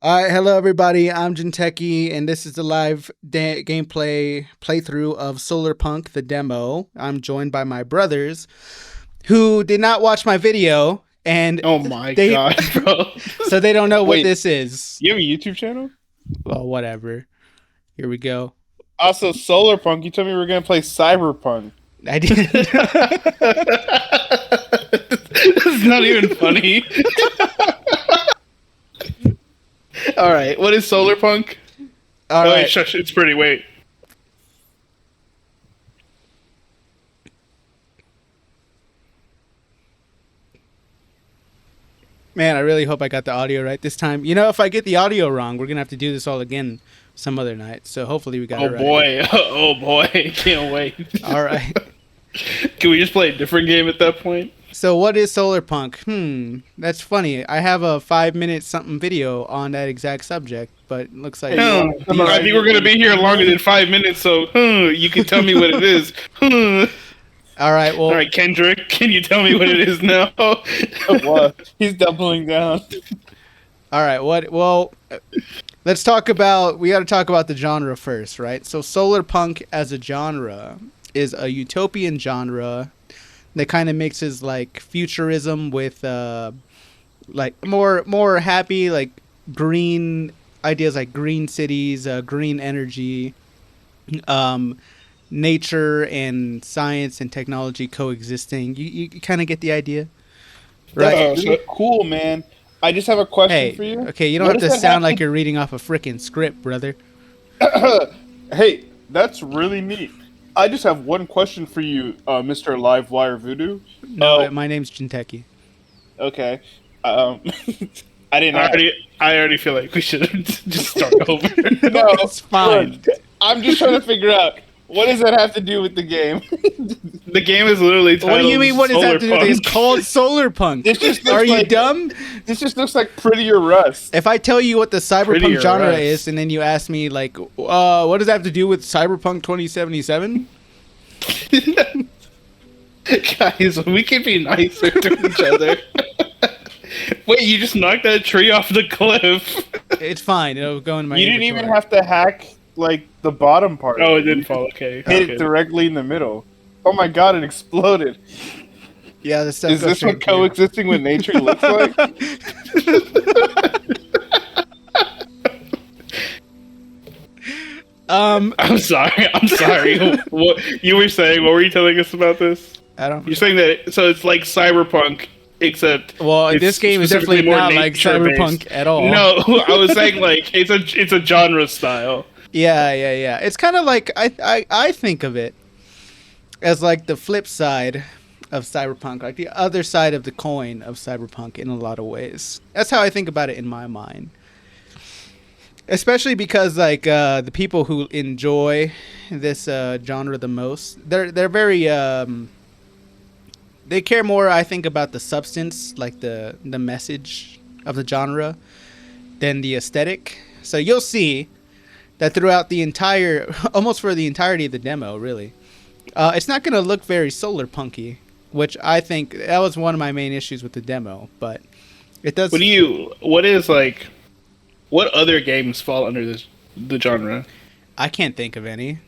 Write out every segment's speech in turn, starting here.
All right, hello everybody. I'm Jinteki, and this is the live gameplay playthrough of Solarpunk, the demo. I'm joined by my brothers, who did not watch my video, and Oh my they god, bro. so they don't know what Wait, this is. you have a YouTube channel? Well, whatever. Here we go. Also, Solarpunk, you told me we were gonna play Cyberpunk. I did. It's not even funny. Alright, what is Solarpunk? All Oh wait, right, shush, it's pretty, wait. man. I really hope I got the audio right this time. You know, if I get the audio wrong, we're gonna have to do this all again some other night. So hopefully we got Oh it right. boy, oh boy, can't wait. All right. Can we just play a different game at that point? So what is Solarpunk? That's funny. I have a 5 minute something video on that exact subject, but it looks like I think we're gonna be here longer than 5 minutes, so you can tell me what it is. all right. Well, Alright, Kendrick, can you tell me what it is now? What? He's doubling down. all right. What? Well, let's talk about. We got to talk about the genre first, right? So Solarpunk as a genre is a utopian genre that kind of mixes like futurism with like more happy like green ideas like green cities, green energy, um, nature and science and technology coexisting. You kind of get the idea, right? That's really cool, man. I just have a question for Hey, you. okay, you don't What have to does that sound have like you're reading off a freaking script, brother. Hey, that's really neat. I just have one question for you, Mr. Livewire Voodoo. No, Oh, my name's Jinteki. okay. Um, I didn't I ask. already, I already feel like we should just start over. No, It's fine. look, I'm just trying to figure out what does that have to do with the game. The game is literally titled What do you mean? What does that have to do with it? It's Solarpunk. called Solarpunk. This just looks Are you like- dumb? This just looks like prettier Rust. If I tell you what the cyberpunk Prettier, genre right. is, and then you ask me like, what does that have to do with Cyberpunk 2077? Guys, we can be nicer to each other. Wait, you just knocked that tree off the cliff. It's fine. It'll go in my. You didn't even inventory. have to hack like the bottom part. Oh, it didn't fall. Okay. Hit okay. it directly in the middle. Oh my god, it exploded. Yeah, the stuff. Is goes this what straight through. coexisting with nature looks like? I'm sorry. I'm sorry. What you were saying? What were you telling us about this? I don't. You're saying that so it's like Cyberpunk, except Well, it's this game is specifically definitely more not like nature-based. Cyberpunk at all. No, I was saying like it's a genre style. Yeah. It's kind of like I think of it as like the flip side of Cyberpunk, like the other side of the coin of Cyberpunk in a lot of ways. That's how I think about it in my mind. Especially because like the people who enjoy this genre the most, they're very they care more, I think, about the substance, like the message of the genre, than the aesthetic. So you'll see that throughout the entire, almost for the entirety of the demo, really, it's not going to look very solar punky, which I think that was one of my main issues with the demo. But it does. What other games fall under the genre? I can't think of any.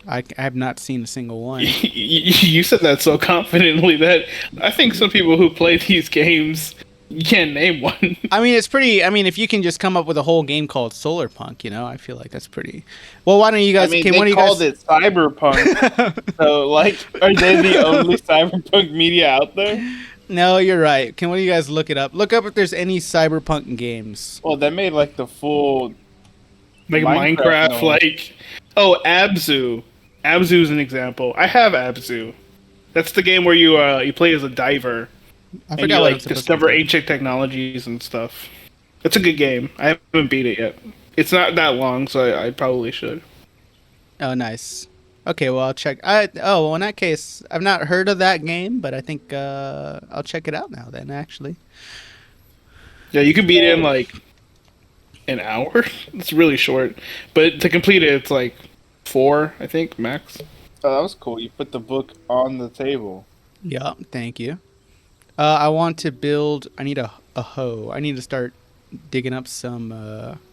I have not seen a single one. You said that so confidently that I think some people who play these games, you can't name one. I mean, it's pretty. I mean, if you can just come up with a whole game called Solarpunk, I feel like that's pretty. Well, why don't you I guys? mean, Can one they of you called guys? it cyberpunk. So, like, are they the only cyberpunk media out there? No, you're right. Can one of you guys look it up? Look up if there's any Cyberpunk games. Well, they made like the full. Like Minecraft, Minecraft, no. like Abzu. Abzu is an example. I have Abzu. That's the game where you play as a diver I and forgot you what like I'm supposed discover to do. ancient technologies and stuff. It's a good game. I haven't beat it yet. It's not that long, so I probably should. Oh, nice. Okay, well I'll check. Well, in that case, I've not heard of that game, but I think I'll check it out now. Then actually, Yeah, you can beat it in like an hour. It's really short, but to complete it, it's like 4, I think, max. Oh, that was cool. You put the book on the table. yeah. Thank you. I want to build. I need a hoe. I need to start digging up some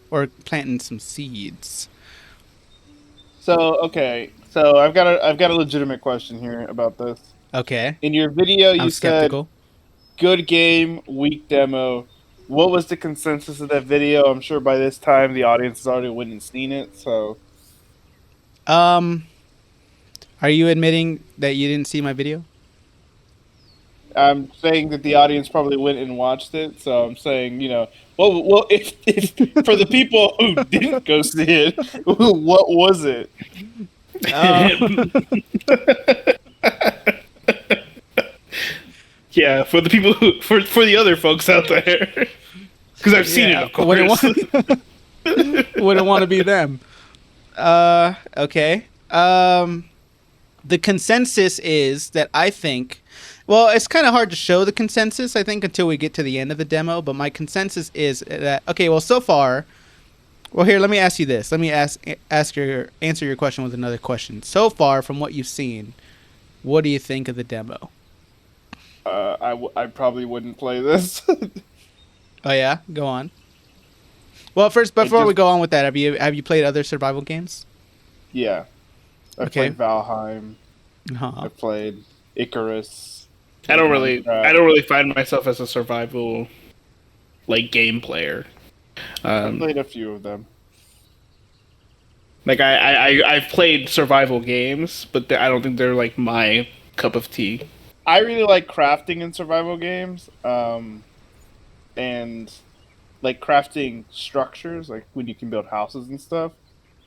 or planting some seeds. So okay, so I've got a legitimate question here about this. Okay, In your video, I'm you said skeptical. good game, weak demo. What was the consensus of that video? I'm sure by this time the audience has already went and seen it. So Um, are you admitting that you didn't see my video? I'm saying that the audience probably went and watched it. So I'm saying, well, if for the people who didn't go see it, what was it? Uh, Yeah, for the people for the other folks out there, because I've seen it, yeah, of course. wouldn't want to be them. Okay. The consensus is that I think, well, it's kind of hard to show the consensus, I think, until we get to the end of the demo. But my consensus is that, okay, well, so far, well, here, let me ask you this. Let me answer your question with another question. So far, from what you've seen, what do you think of the demo? I probably wouldn't play this. Oh yeah, go on. Well, first, before we go on with that, have you played other survival games? Yeah, I Okay. played Valheim. Uh-huh. I played Icarus. I don't really Minecraft. find myself as a survival game player. I played a few of them. Like I've played survival games, but I don't think they're like my cup of tea. I really like crafting in survival games, and like crafting structures, like when you can build houses and stuff.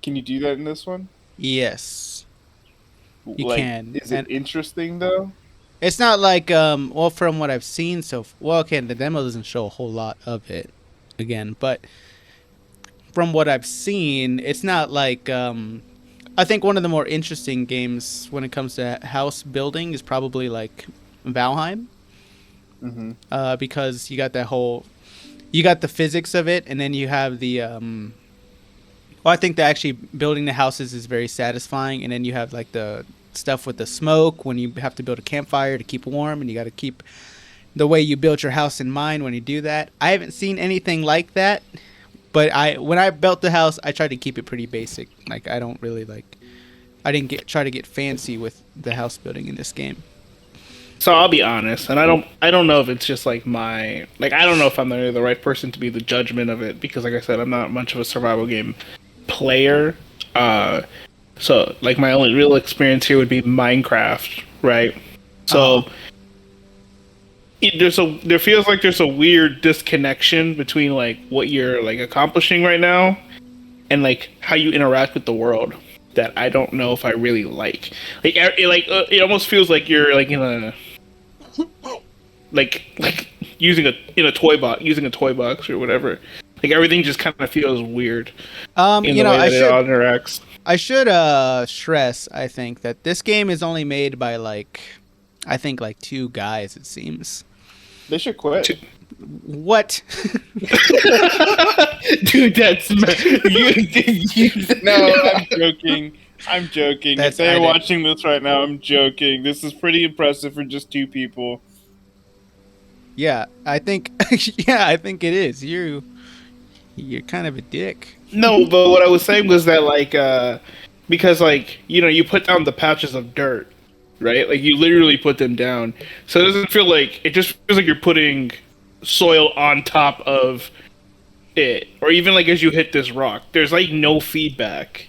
Can you do that in this one? Yes, you Like, can, is it and interesting though? it's not like well, from what I've seen well, okay, the demo doesn't show a whole lot of it, again, but from what I've seen, it's not like I think one of the more interesting games when it comes to house building is probably like Valheim, Mm-hmm. because you got the physics of it, and then you have the well, I think that actually building the houses is very satisfying, and then you have like the stuff with the smoke when you have to build a campfire to keep warm, and you got to keep the way you built your house in mind when you do that. I haven't seen anything like that, but when I built the house, I tried to keep it pretty basic. Like I don't really I didn't try to get fancy with the house building in this game. So I'll be honest, and I don't know if it's just like I don't know if I'm the right person to be the judgment of it, because like I said, I'm not much of a survival game player. So like my only real experience here would be Minecraft, right? So there feels like there's a weird disconnection between like what you're like accomplishing right now and like how you interact with the world that I don't know if I really like. It almost feels like you're like in a like using a toy box or whatever. Like everything just kind of feels weird in the way that it all interacts. I should stress, I think, that this game is only made by I think like two guys, it seems. They should quit. What? Dude, that's No, I'm joking. I'm joking. That's- If they're I did- watching this right now, I'm joking. This is pretty impressive for just two people. Yeah, I think I think it is. You're kind of a dick. No, but what I was saying was that because you put down the patches of dirt, right? Like you literally put them down. So it doesn't feel like it just feels like you're putting soil on top of it. Or even like as you hit this rock, there's like no feedback.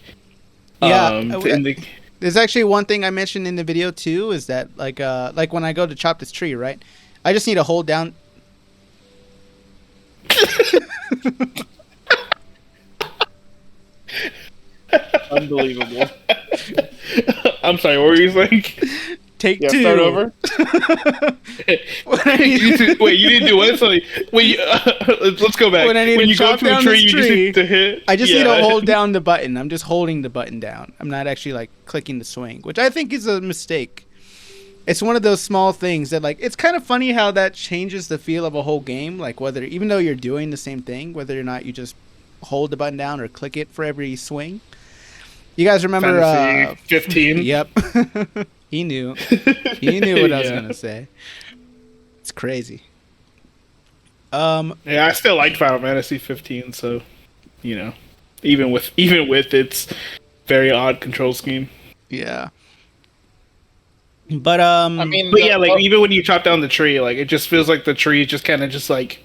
Yeah. In There's actually one thing I mentioned in the video too, is that like when I go to chop this tree, right? I just need to hold down. Unbelievable. I'm sorry, what were you saying? Take Yeah, two. start over. Wait, you didn't do what? So, wait, let's go back. When I need to you go chop to a down tree, this you just tree, need to hit. I just need to hold down the button. I'm just holding the button down. I'm not actually like clicking the swing, which I think is a mistake. It's one of those small things that it's kind of funny how that changes the feel of a whole game. Like even though you're doing the same thing, whether or not you just hold the button down or click it for every swing. You guys remember Fantasy 15? Yep. He knew. He knew what I was Yeah. gonna say. It's crazy. Yeah, I still liked Final Fantasy 15, so you know, even with its very odd control scheme. Yeah. But I mean, But yeah, like even when you chop down the tree, like it just feels like the tree just kind of just like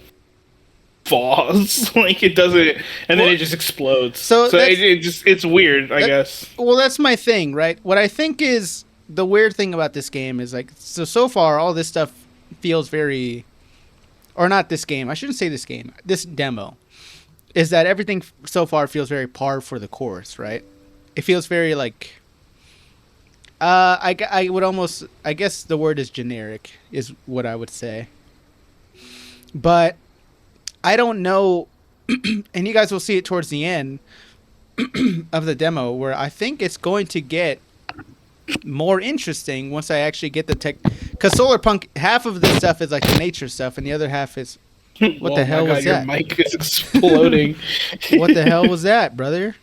falls, like it doesn't, and then Well, it just explodes. so So that's it's weird, I that, guess. well, that's my thing, right? What I think is the weird thing about this game is like so far all this stuff feels very, or not this game. I shouldn't say this game. This demo is that everything so far feels very par for the course, right? It feels very like I would almost, I guess the word is generic is what I would say. But I don't know, and you guys will see it towards the end of the demo where I think it's going to get more interesting once I actually get the tech. Because Solarpunk, half of this stuff is like the nature stuff, and the other half is what the hell was your that? mic is exploding. What the hell was that, brother?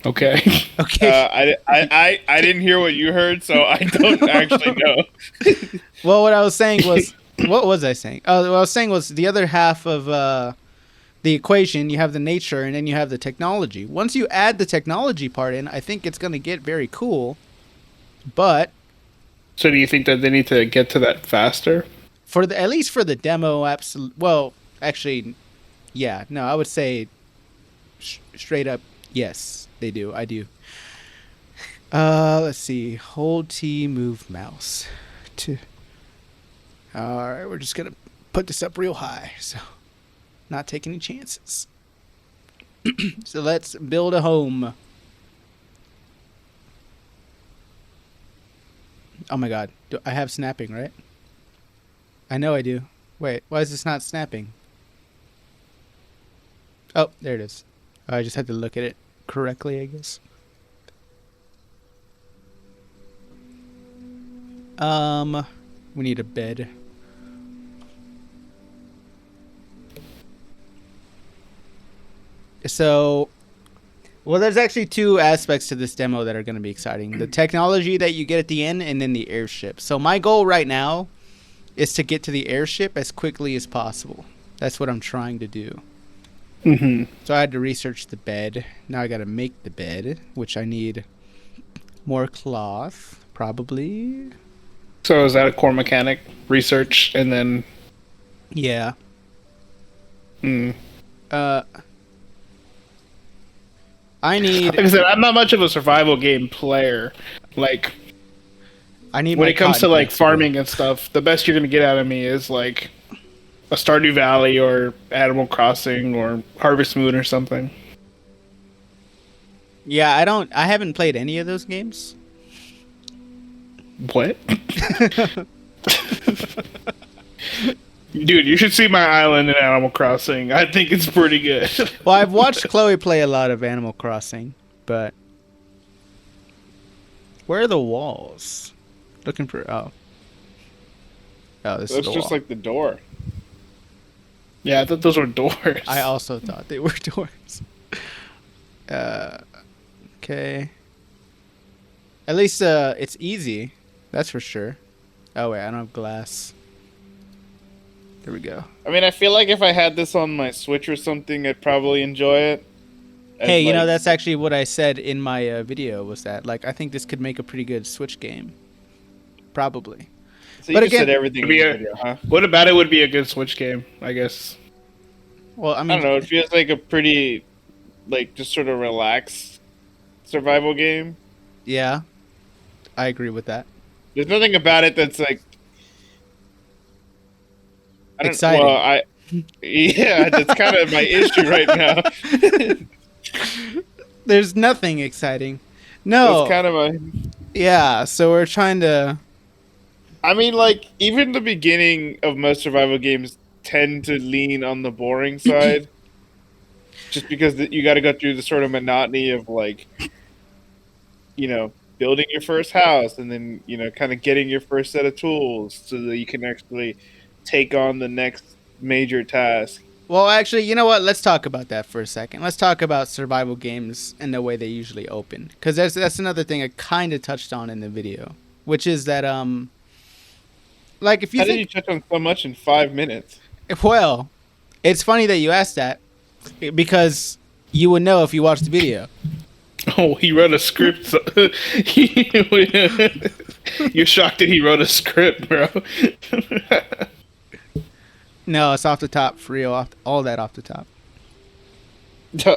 Okay. Okay. I didn't hear what you heard, so I don't actually know. Well, what I was saying was, what was I saying? Oh, what I was saying was the other half of the equation. You have the nature, and then you have the technology. Once you add the technology part in, I think it's going to get very cool. But So do you think that they need to get to that faster? for the at least for the demo, well, actually, yeah, no, I would say straight up, yes, they do. I do. Let's see. Hold T, move mouse. All right, we're just gonna put this up real high, so not take any chances. So let's build a home. Oh my god, I have snapping, right? I know I do. Wait, why is this not snapping? Oh, there it is. I just had to look at it correctly, I guess. We need a bed. So, well, there's actually two aspects to this demo that are going to be exciting. The technology that you get at the end and then the airship. So my goal right now is to get to the airship as quickly as possible. That's what I'm trying to do. Mm-hmm. So I had to research the bed. Now I got to make the bed, which I need more cloth, probably. So is that a core mechanic? Research and then... Yeah. Mm. I need... Like I said, I'm not much of a survival game player. Like, I need when my it comes to cotton like picks, farming and stuff, the best you're gonna get out of me is like a Stardew Valley or Animal Crossing or Harvest Moon or something. Yeah, I haven't played any of those games. What? Dude, you should see my island in Animal Crossing. I think it's pretty good. Well, I've watched Chloe play a lot of Animal Crossing, but where are the walls? Looking for this is That's the just wall. like the door. Yeah, I thought those were doors. I also thought they were doors. Okay. At least it's easy. That's for sure. Oh wait, I don't have glass. There we go. I mean, I feel like if I had this on my Switch or something, I'd probably enjoy it. As, Hey, you know, like- that's actually what I said in my video, was that, like, I think this could make a pretty good Switch game. Probably. So you but just again- said everything in It'd be the a- video, huh? What about it would be a good Switch game, I guess. Well, I I mean, don't know. It feels like a pretty, like, just sort of relaxed survival game. yeah, I agree with that. There's nothing about it that's like I don't, Exciting. Well, yeah, that's kind of my issue right now. There's nothing exciting. No. That's kind of a. Yeah, so we're trying to... I mean, like, even the beginning of most survival games tend to lean on the boring side, just because you got to go through the sort of monotony of, like, building your first house and then kind of getting your first set of tools so that you can actually take on the next major task. Well, actually, you know what? Let's talk about that for a second. Let's talk about survival games and the way they usually open. Because that's another thing I kind of touched on in the video. Which is that like if you How did think, you touch on so much in 5 minutes? well, it's funny that you asked that because you would know if you watched the video. Oh, he wrote a script. You're shocked that he wrote a script, bro. No, it's off the top, for real, all that off the top.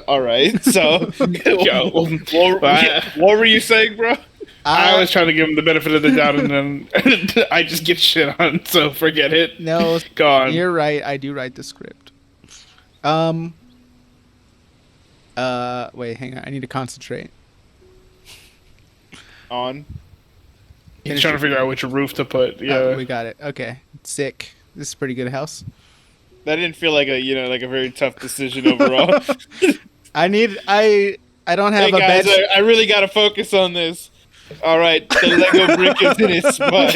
All right. So, Yo, what were you saying, bro? I I was trying to give him the benefit of the doubt, and then I just get shit on. So forget it. No, Go on. you're right. I do write the script. Wait, hang on. I need to concentrate. On. He's trying to figure out which roof to put. Yeah. Oh, we got it. Okay, sick. This is a pretty good house. That didn't feel like a very tough decision overall. I don't have Hey a guys, bed. I really gotta focus on this. All right, the Lego brick is in its spot.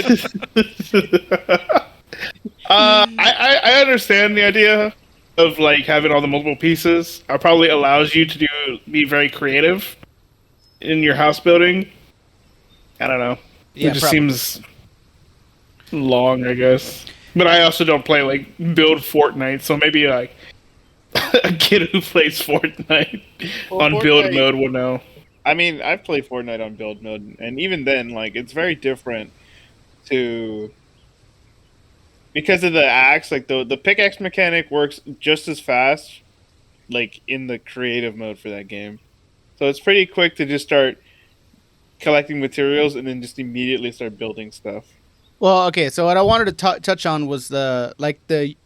I understand the idea of like having all the multiple pieces. It probably allows you to be very creative in your house building. I don't know. Yeah, It just probably. seems long, I guess. But I also don't play like build Fortnite, so maybe like a kid who plays Fortnite Well, on build Fortnite- mode will know. I mean, I've played Fortnite on build mode, and even then, like, it's very different to because of the axe. Like the pickaxe mechanic works just as fast, like in the creative mode for that game. So it's pretty quick to just start collecting materials and then just immediately start building stuff. Well, okay. So what I wanted to touch on was the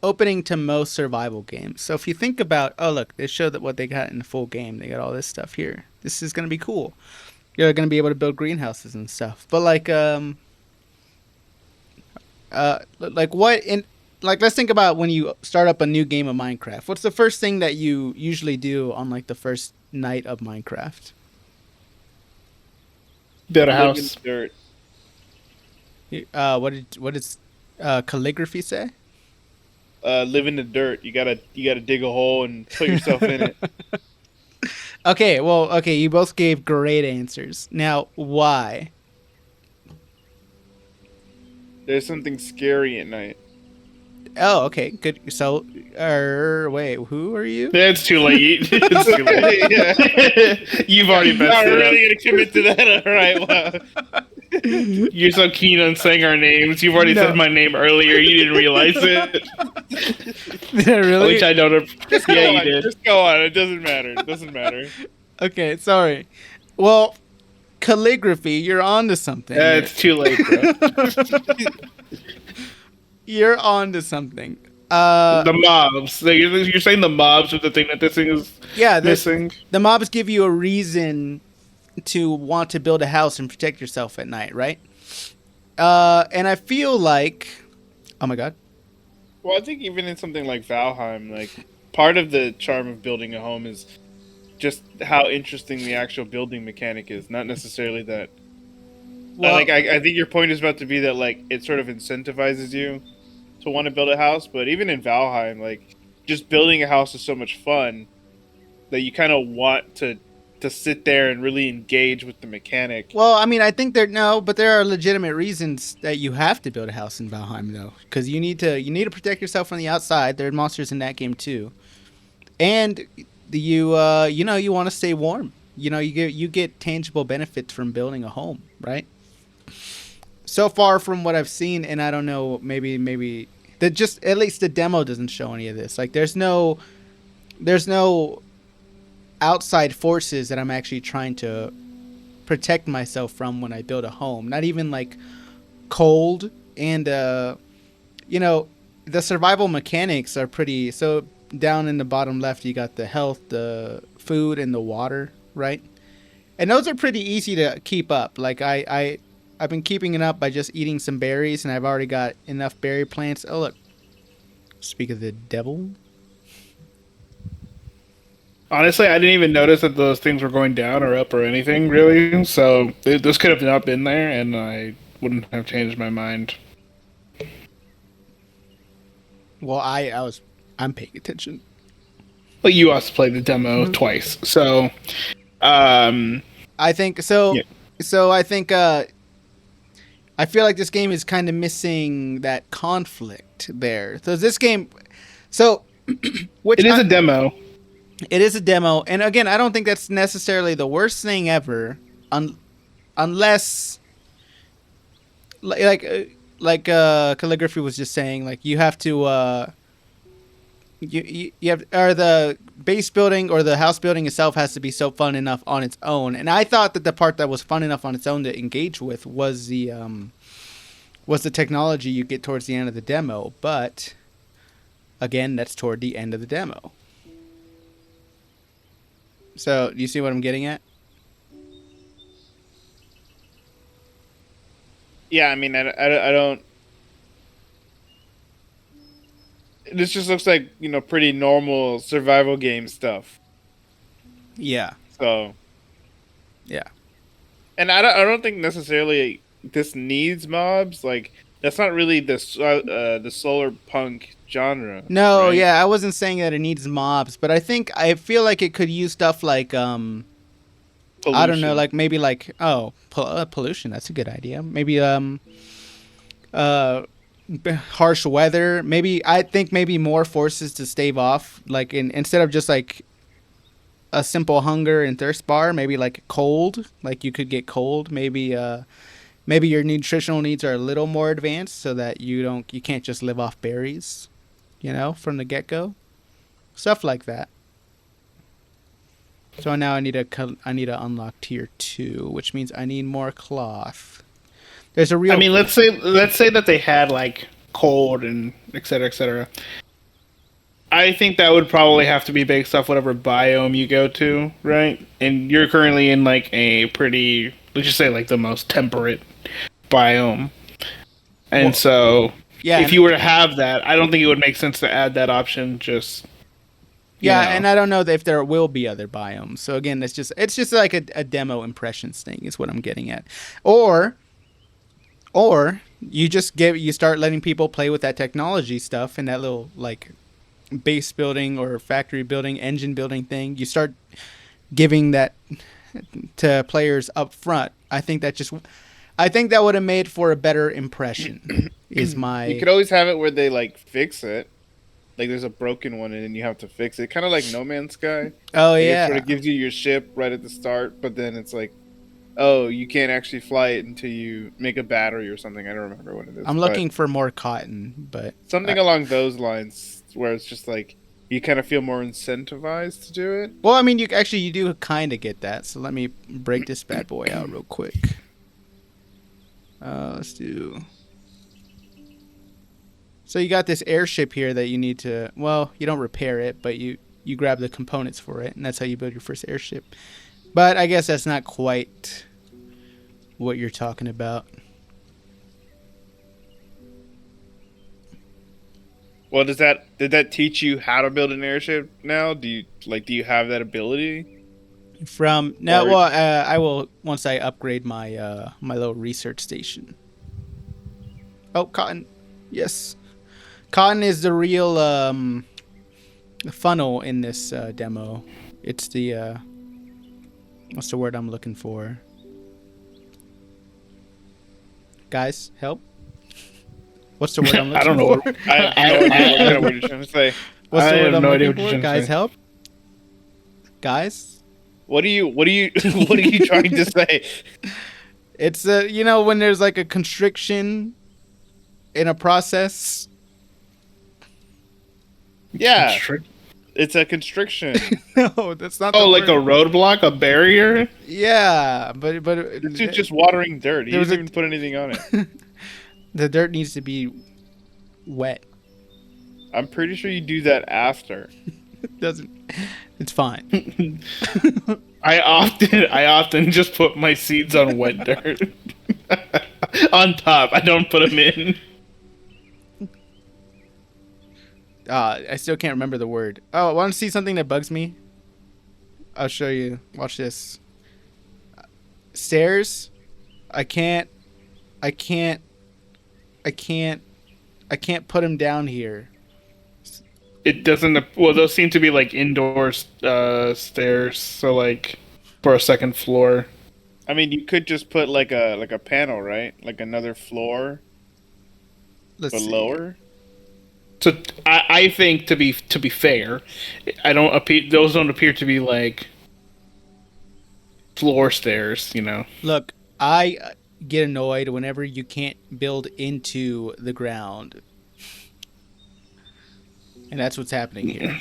opening to most survival games. So if you think about, oh look, they showed that what they got in the full game. They got all this stuff here. This is gonna be cool. You're gonna be able to build greenhouses and stuff. But like what in like let's think about when you start up a new game of Minecraft. What's the first thing that you usually do on like the first night of Minecraft? Build a Live in house. dirt. What does calligraphy say? Live in the dirt. You gotta dig a hole and put yourself in it. Okay, well, okay, you both gave great answers. Now, why? There's something scary at night. Oh, okay, good. So, wait, who are you? Yeah, it's too late. It's too late. Yeah. You've already You're messed not it really gonna commit to that, all right? Well, up. You're so keen on saying our names. You've already No. said my name earlier. You didn't realize it. Really? Which I don't. just go Yeah, on. you did. Just go on. It doesn't matter. It doesn't matter. Okay, sorry. Well, calligraphy, you're onto something. Yeah, here. it's too late, bro. You're onto something. The mobs. Like, you're saying the mobs are the thing that this thing is Yeah, missing. the mobs give you a reason to want to build a house and protect yourself at night, right? And I feel like, oh my god, Well, I think even in something like Valheim, like part of the charm of building a home is just how interesting the actual building mechanic is. Not necessarily that. well, I think your point is about to be that like it sort of incentivizes you to want to build a house, but even in Valheim, like just building a house is so much fun that you kind of want to sit there and really engage with the mechanic. well, I mean, I think but there are legitimate reasons that you have to build a house in Valheim, though, because you need to protect yourself from the outside. There are monsters in that game too, and you want to stay warm. You get tangible benefits from building a home, right? So far from what I've seen, and I don't know, maybe that just at least the demo doesn't show any of this. Like, there's no outside forces that I'm actually trying to protect myself from when I build a home. Not even like cold and the survival mechanics are pretty. So down in the bottom left, you got the health, the food, and the water, right? And those are pretty easy to keep up. Like I've been keeping it up by just eating some berries, and I've already got enough berry plants. Oh look, speak of the devil. Honestly, I didn't even notice that those things were going down or up or anything, really. So this could have not been there, and I wouldn't have changed my mind. Well, I'm paying attention. But you also played the demo twice, so I think so. Yeah. So I think I feel like this game is kind of missing that conflict there. So this game, so which It is a demo. it is a demo, and again, I don't think that's necessarily the worst thing ever, unless like calligraphy was just saying, like you have to you have, or the base building or the house building itself has to be so fun enough on its own. And I thought that the part that was fun enough on its own to engage with was the technology you get towards the end of the demo. But again, that's toward the end of the demo. So do you see what I'm getting at? Yeah, I mean, I don't. This just looks like pretty normal survival game stuff. Yeah, So, yeah. and I don't think necessarily this needs mobs. Like that's not really the solar punk genre. No, Right? yeah, I wasn't saying that it needs mobs, but I feel like it could use stuff like I don't know, Pollution. like maybe like pollution. That's a good idea. Maybe uh harsh weather. Maybe I think maybe more forces to stave off. Like instead of just like a simple hunger and thirst bar, maybe like cold. Like you could get cold. Maybe your nutritional needs are a little more advanced, so that you can't just live off berries, from the get go. Stuff like that. So now I need to unlock tier 2, which means I need more cloth. There's a real. I mean, let's say that they had like cold and et cetera, et cetera. I think that would probably have to be based off whatever biome you go to, right? And you're currently in like a pretty, let's just say like the most temperate biome. And Well, so yeah, if you were to have that, I don't think it would make sense to add that option just yeah, and I don't know if there will be other biomes. So again, it's just like a demo impressions thing is what I'm getting at, or you start letting people play with that technology stuff and that little like base building or factory building, engine building thing. You start giving that to players up front. I think that would have made for a better impression. Is You my could always have it where they like fix it. Like there's a broken one and then you have to fix it. Kind of like No Man's Sky. Oh Like it sort yeah. of gives you your ship right at the start, but then it's like, oh, you can't actually fly it until you make a battery or something. I don't remember what it is, I'm but looking for more cotton, but something along those lines where it's just like you kind of feel more incentivized to do it. well, I mean, you do kind of get that. So let me break this bad boy out real quick. Let's do. So you got this airship here that you need to. Well, you don't repair it, but you grab the components for it, and that's how you build your first airship. But I guess that's not quite what you're talking about. Well, did that teach you how to build an airship now? Do you have that ability? From now, Or well, I will once I upgrade my my little research station. Oh, cotton, yes, cotton is the real funnel in this demo. It's the what's the word I'm looking for? Guys, help! What's the word I'm I looking don't know. for? I have no idea what kind of word you're trying to say. What's the I word have I'm no idea looking what you're for? trying to Guys, say. help! Guys, What are you what are you trying to say? it's when there's like a constriction in a process. Yeah, Constrict- it's a constriction. No, that's not. Oh, the like a word. roadblock, a barrier? Yeah, but This dude's just watering dirt. He There was didn't a- even put anything on it. the dirt needs to be wet. I'm pretty sure you do that after. It doesn't. It's fine. I often just put my seeds on wet dirt. On top. I don't put them in. I still can't remember the word. Oh, want to see something that bugs me? I'll show you. Watch this. Stairs. I can't. I can't. I can't. I can't put them down here. It doesn't. Well, those seem to be like indoor stairs. So like for a second floor. I mean, you could just put like a panel, right? Like another floor, Let's but see. lower. So I think to be fair, I don't appear. Those don't appear to be like floor stairs. You know. Look, I get annoyed whenever you can't build into the ground, and that's what's happening here.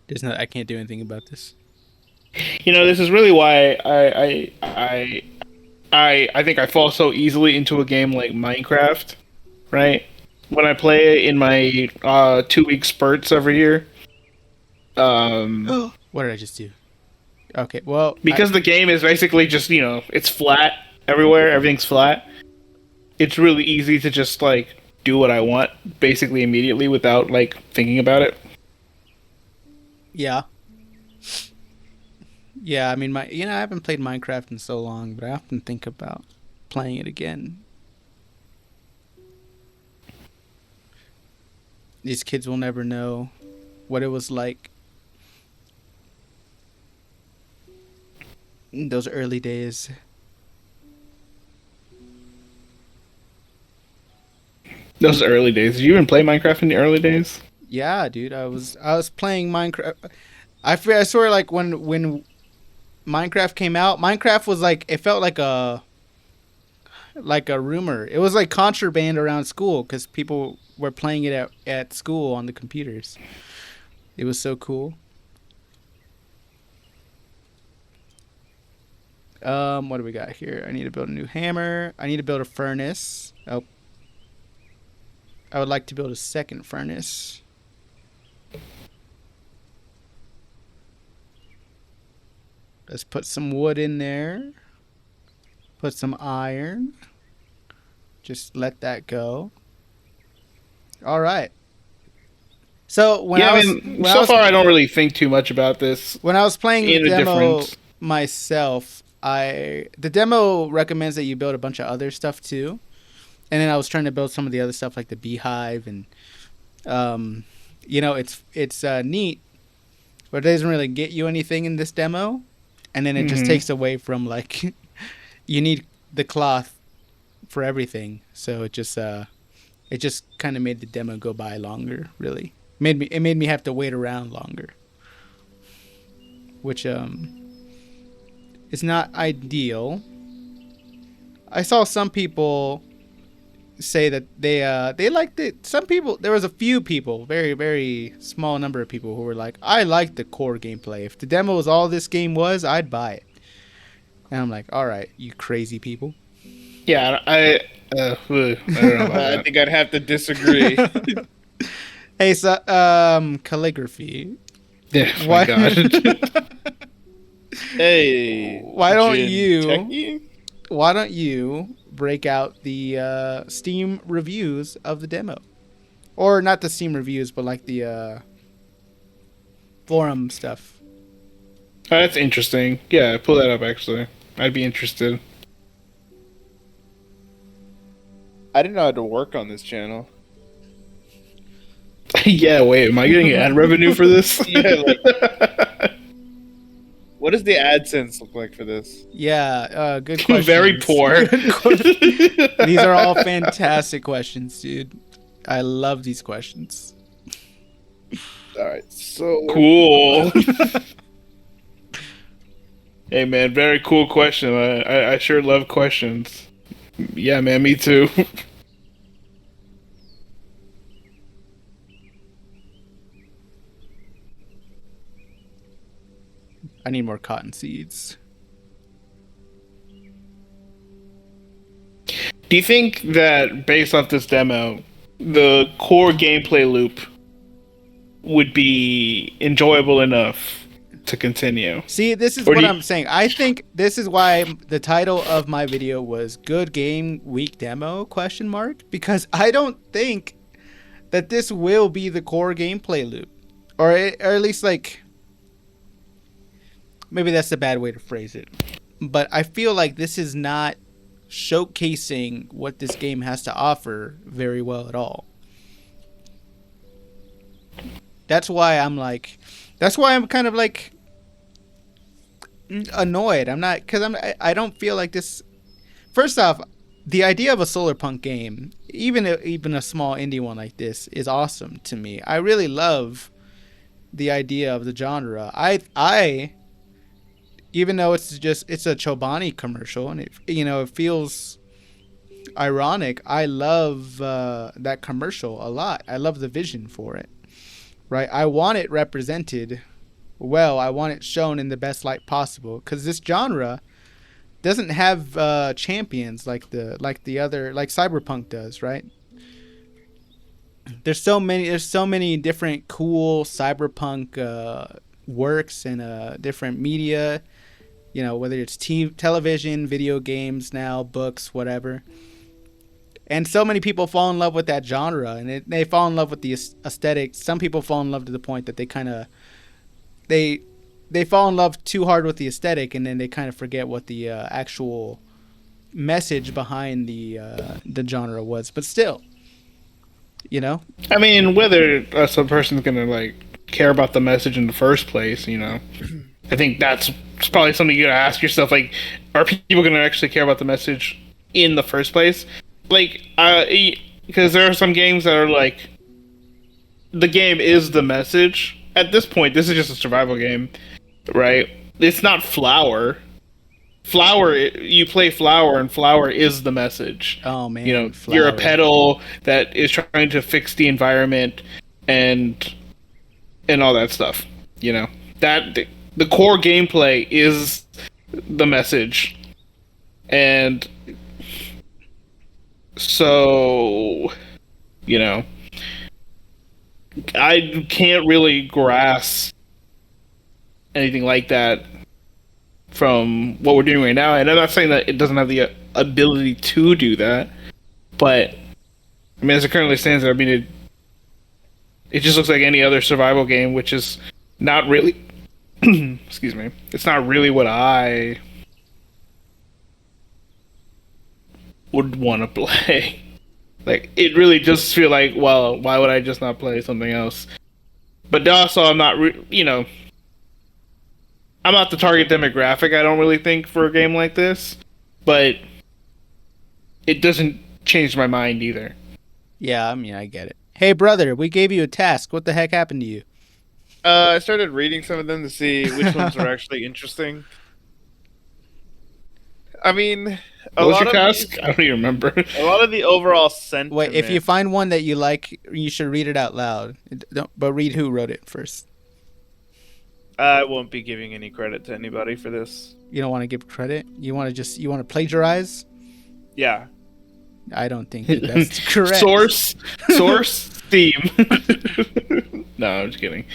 There's not. I can't do anything about this. This is really why I think I fall so easily into a game like Minecraft, right? When I play it in my 2 week spurts every year, What did I just do? Okay, well, because the game is basically just it's flat everywhere, everything's flat. It's really easy to just like do what I want basically immediately without like thinking about it. yeah, yeah. I mean, I haven't played Minecraft in so long, but I often think about playing it again. These kids will never know what it was like in those early days. Those early days. Did you even play Minecraft in the early days? Yeah, dude, I was playing Minecraft. I swear, like when Minecraft came out, Minecraft was like it felt like a rumor. It was like contraband around school because people were playing it at school on the computers. It was so cool. What do we got here? I need to build a new hammer. I need to build a furnace. Oh, I would like to build a second furnace. Let's put some wood in there. Put some iron. Just let that go. All right. So Yeah, I mean, so far I don't really think too much about this when I was playing the in a demo difference. myself, the demo recommends that you build a bunch of other stuff too. And then I was trying to build some of the other stuff like the beehive and it's neat, but it doesn't really get you anything in this demo. And then it just Hmm. takes away from like you need the cloth for everything. So it just kind of made the demo go by longer, really. It made me have to wait around longer, which is not ideal. I saw some people say that they liked it. Some people, there was a few people, very very small number of people who were like, I like the core gameplay. If the demo was all this game was, I'd buy it. And I'm like, all right, you crazy people. Yeah, I don't know about I that. think I'd have to disagree. Hey, so calligraphy. Yeah, my Why? God. Hey, Why don't Jin you? Techie? Why don't you break out the Steam reviews of the demo, or not the Steam reviews, but like the forum stuff? Oh, that's interesting. Yeah, pull that up actually. I'd be interested. I didn't know how to work on this channel. Yeah, wait, am I getting ad revenue for this? Yeah, what does the AdSense look like for this? Yeah, good questions. Very poor. These are all fantastic questions, dude. I love these questions. All right, so Cool. Hey man, very cool question. I sure love questions. Yeah, man, me too. I need more cotton seeds. Do you think that based off this demo, the core gameplay loop would be enjoyable enough to continue? See, this is Or what do you- I'm saying. I think this is why the title of my video was "Good Game Week Demo?" Because I don't think that this will be the core gameplay loop, or at least like maybe that's a bad way to phrase it. But I feel like this is not showcasing what this game has to offer very well at all. That's why I'm like, That's why I'm kind of like annoyed. I'm not because I don't feel like this. First off, the idea of a Solarpunk game, even a small indie one like this, is awesome to me. I really love the idea of the genre. I even though it's a Chobani commercial and it feels ironic. I love that commercial a lot. I love the vision for it. Right? I want it represented well. I want it shown in the best light possible because this genre doesn't have champions like the other like Cyberpunk does, right? There's so many different cool Cyberpunk works and different media, whether it's television, video games now, books, whatever. And so many people fall in love with that genre, and they fall in love with the aesthetic. Some people fall in love to the point that they fall in love too hard with the aesthetic, and then they kind of forget what the actual message behind the genre was. But still, I mean, whether some person's gonna like care about the message in the first place, I think that's probably something you gotta ask yourself. Like, are people gonna actually care about the message in the first place? Like, because there are some games that are like, the game is the message. At this point, this is just a survival game, right? It's not Flower. Flower, you play Flower, and Flower is the message. Oh man, you're a pedal that is trying to fix the environment and all that stuff. That the core gameplay is the message, and so I can't really grasp anything like that from what we're doing right now. And I'm not saying that it doesn't have the ability to do that, but I mean, as it currently stands, I mean, it just looks like any other survival game, which is not really, excuse me, it's not really what I would want to play. Like, it really just feel like, well, why would I just not play something else? But also, I'm not, I'm not the target demographic, I don't really think, for a game like this. But it doesn't change my mind either. Yeah, I mean, I get it. Hey, brother, we gave you a task. What the heck happened to you? I started reading some of them to see which ones are actually interesting. I mean, what was your task? I don't even remember. A lot of the overall sentiment. Wait, if you find one that you like, you should read it out loud. But read who wrote it first. I won't be giving any credit to anybody for this. You don't want to give credit? You want to plagiarize? Yeah. I don't think that's correct. Source, theme. No, I'm just kidding.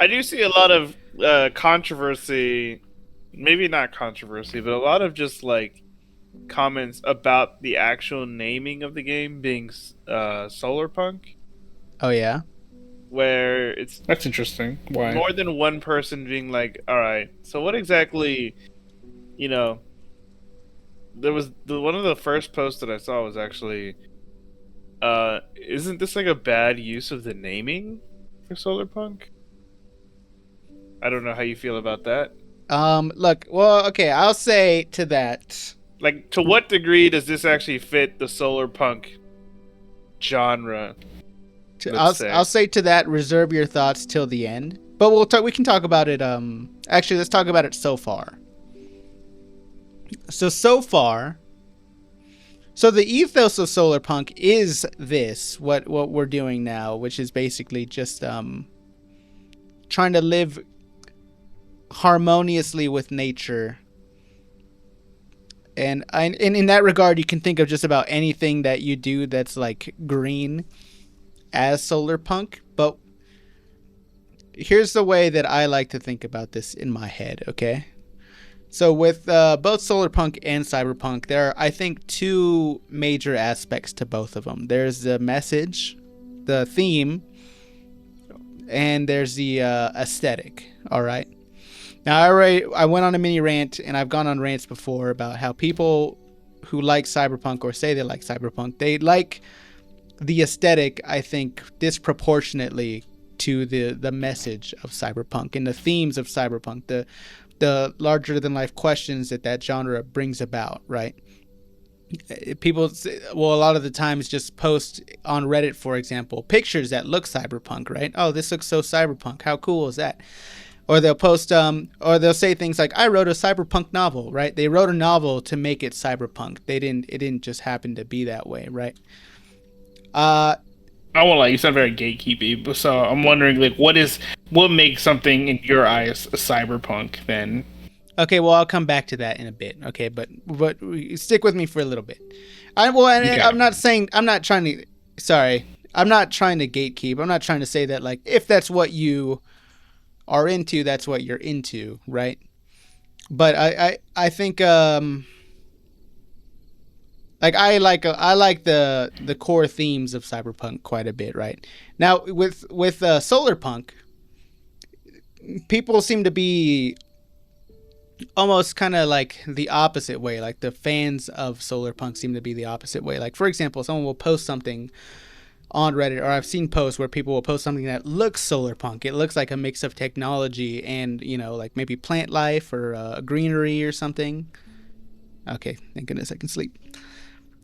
I do see a lot of controversy. Maybe not controversy, but a lot of just like comments about the actual naming of the game being Solarpunk. Oh yeah, where that's interesting. Why? More than one person being like, "All right, so what exactly?" There was one of the first posts that I saw was actually, "Isn't this like a bad use of the naming for Solarpunk?" I don't know how you feel about that. Look, well, okay, I'll say to that. Like, to what degree does this actually fit the Solarpunk genre? I'll say to that, reserve your thoughts till the end. But we can talk about it, actually, let's talk about it so far. So far, the ethos of Solarpunk is what we're doing now, which is basically just, trying to live harmoniously with nature, and in that regard, you can think of just about anything that you do that's like green as Solarpunk. But here's the way that I like to think about this in my head. Okay, so with both Solarpunk and Cyberpunk, there are, I think, two major aspects to both of them. There's the message, the theme, and there's the aesthetic. All right. Now, I went on a mini rant, and I've gone on rants before about how people who like Cyberpunk or say they like Cyberpunk, they like the aesthetic, I think, disproportionately to the message of cyberpunk and the themes of cyberpunk, the larger than life questions that genre brings about, right? People will a lot of the times just post on Reddit, for example, pictures that look cyberpunk, right? Oh, this looks so cyberpunk. How cool is that? Or they'll post or they'll say things like, I wrote a cyberpunk novel, right? They wrote a novel to make it cyberpunk. It didn't just happen to be that way, right? I won't lie, you sound very gatekeepy, but so I'm wondering, like, what makes something in your eyes a cyberpunk then? Okay, well, I'll come back to that in a bit. Okay, but stick with me for a little bit. I'm not trying to. Sorry, I'm not trying to gatekeep. I'm not trying to say that, like, if that's what you are into, that's what you're into, right? But I think like I like the core themes of cyberpunk quite a bit, right? Now with Solarpunk, people seem to be almost kind of like the opposite way. Like the fans of Solarpunk seem to be the opposite way. Like, for example, someone will post something on Reddit, or I've seen posts where people will post something that looks Solarpunk. It looks like a mix of technology and, like maybe plant life or greenery or something. Okay, thank goodness I can sleep.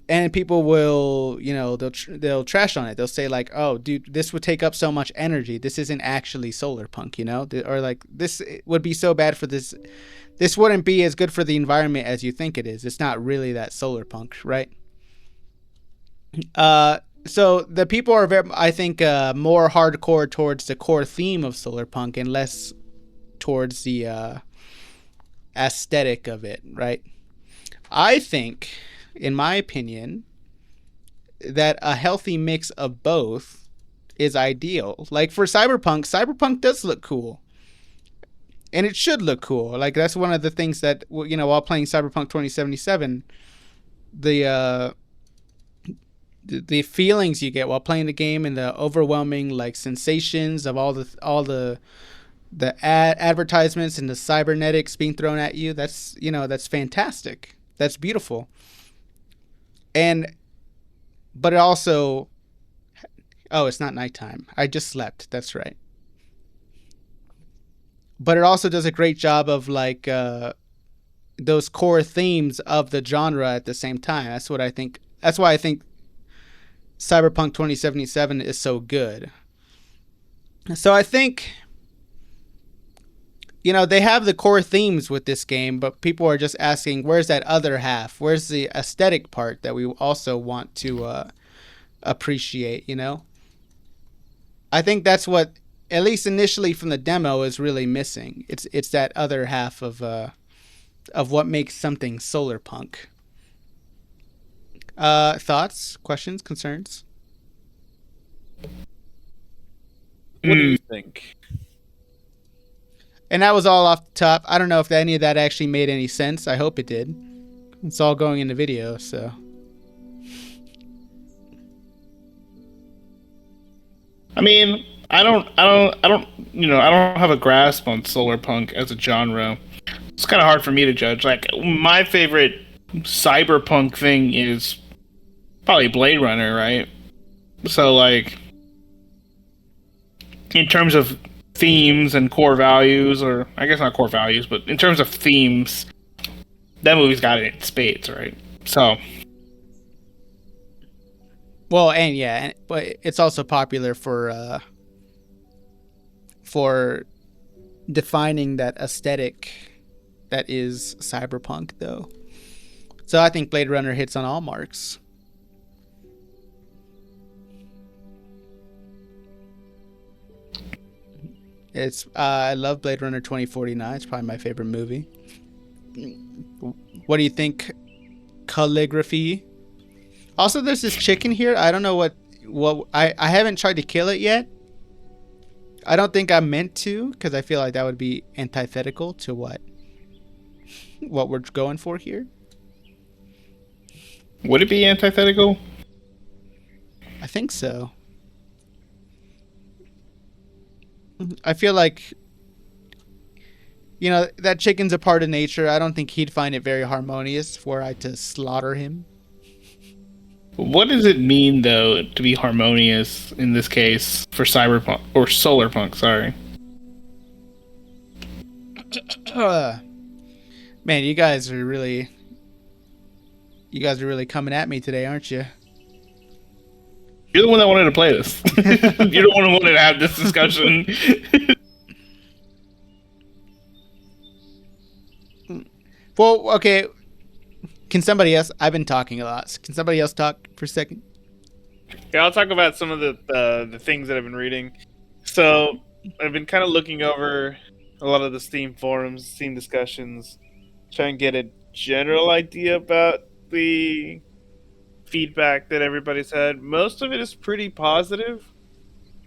And people will, they'll trash on it. They'll say like, "Oh, dude, this would take up so much energy. This isn't actually Solarpunk, or like this would be so bad for this. This wouldn't be as good for the environment as you think it is. It's not really that Solarpunk, right?" So the people are very, I think, more hardcore towards the core theme of Solarpunk and less towards the aesthetic of it, right? I think, in my opinion, that a healthy mix of both is ideal. Like for Cyberpunk does look cool. And it should look cool. Like that's one of the things that, while playing Cyberpunk 2077, the feelings you get while playing the game and the overwhelming like sensations of all the advertisements and the cybernetics being thrown at you, that's fantastic. That's beautiful. But it also, oh, it's not nighttime. I just slept. That's right. But it also does a great job of like those core themes of the genre at the same time. That's what I think. That's why I think Cyberpunk 2077 is so good. So I think, they have the core themes with this game, but people are just asking, where's that other half? Where's the aesthetic part that we also want to appreciate, I think that's what, at least initially from the demo, is really missing. It's that other half of what makes something Solarpunk. Thoughts, questions, concerns? What do you think? And that was all off the top. I don't know if any of that actually made any sense. I hope it did. It's all going in the video, so. I mean, I don't have a grasp on Solarpunk as a genre. It's kind of hard for me to judge. Like, my favorite cyberpunk thing is probably Blade Runner, right? So, like, in terms of themes and core values, or I guess not core values, but in terms of themes, that movie's got it in spades, right? So, well, and yeah, but it's also popular for defining that aesthetic that is cyberpunk, though. So I think Blade Runner hits on all marks. I love Blade Runner 2049. It's probably my favorite movie. What do you think? Calligraphy. Also, there's this chicken here. I don't know what I haven't tried to kill it yet. I don't think I'm meant to, because I feel like that would be antithetical to what we're going for here. Would it be antithetical? I think so. I feel like, that chicken's a part of nature. I don't think he'd find it very harmonious were I to slaughter him. What does it mean though to be harmonious in this case for cyberpunk or solarpunk? Sorry. Man, you guys are really coming at me today, aren't you? You're the one that wanted to play this. You're the one who wanted to have this discussion. Well, okay. Can somebody else? I've been talking a lot. Can somebody else talk for a second? Yeah, I'll talk about some of the things that I've been reading. So I've been kind of looking over a lot of the Steam forums, Steam discussions, try and get a general idea about the feedback that everybody's had. Most of it is pretty positive,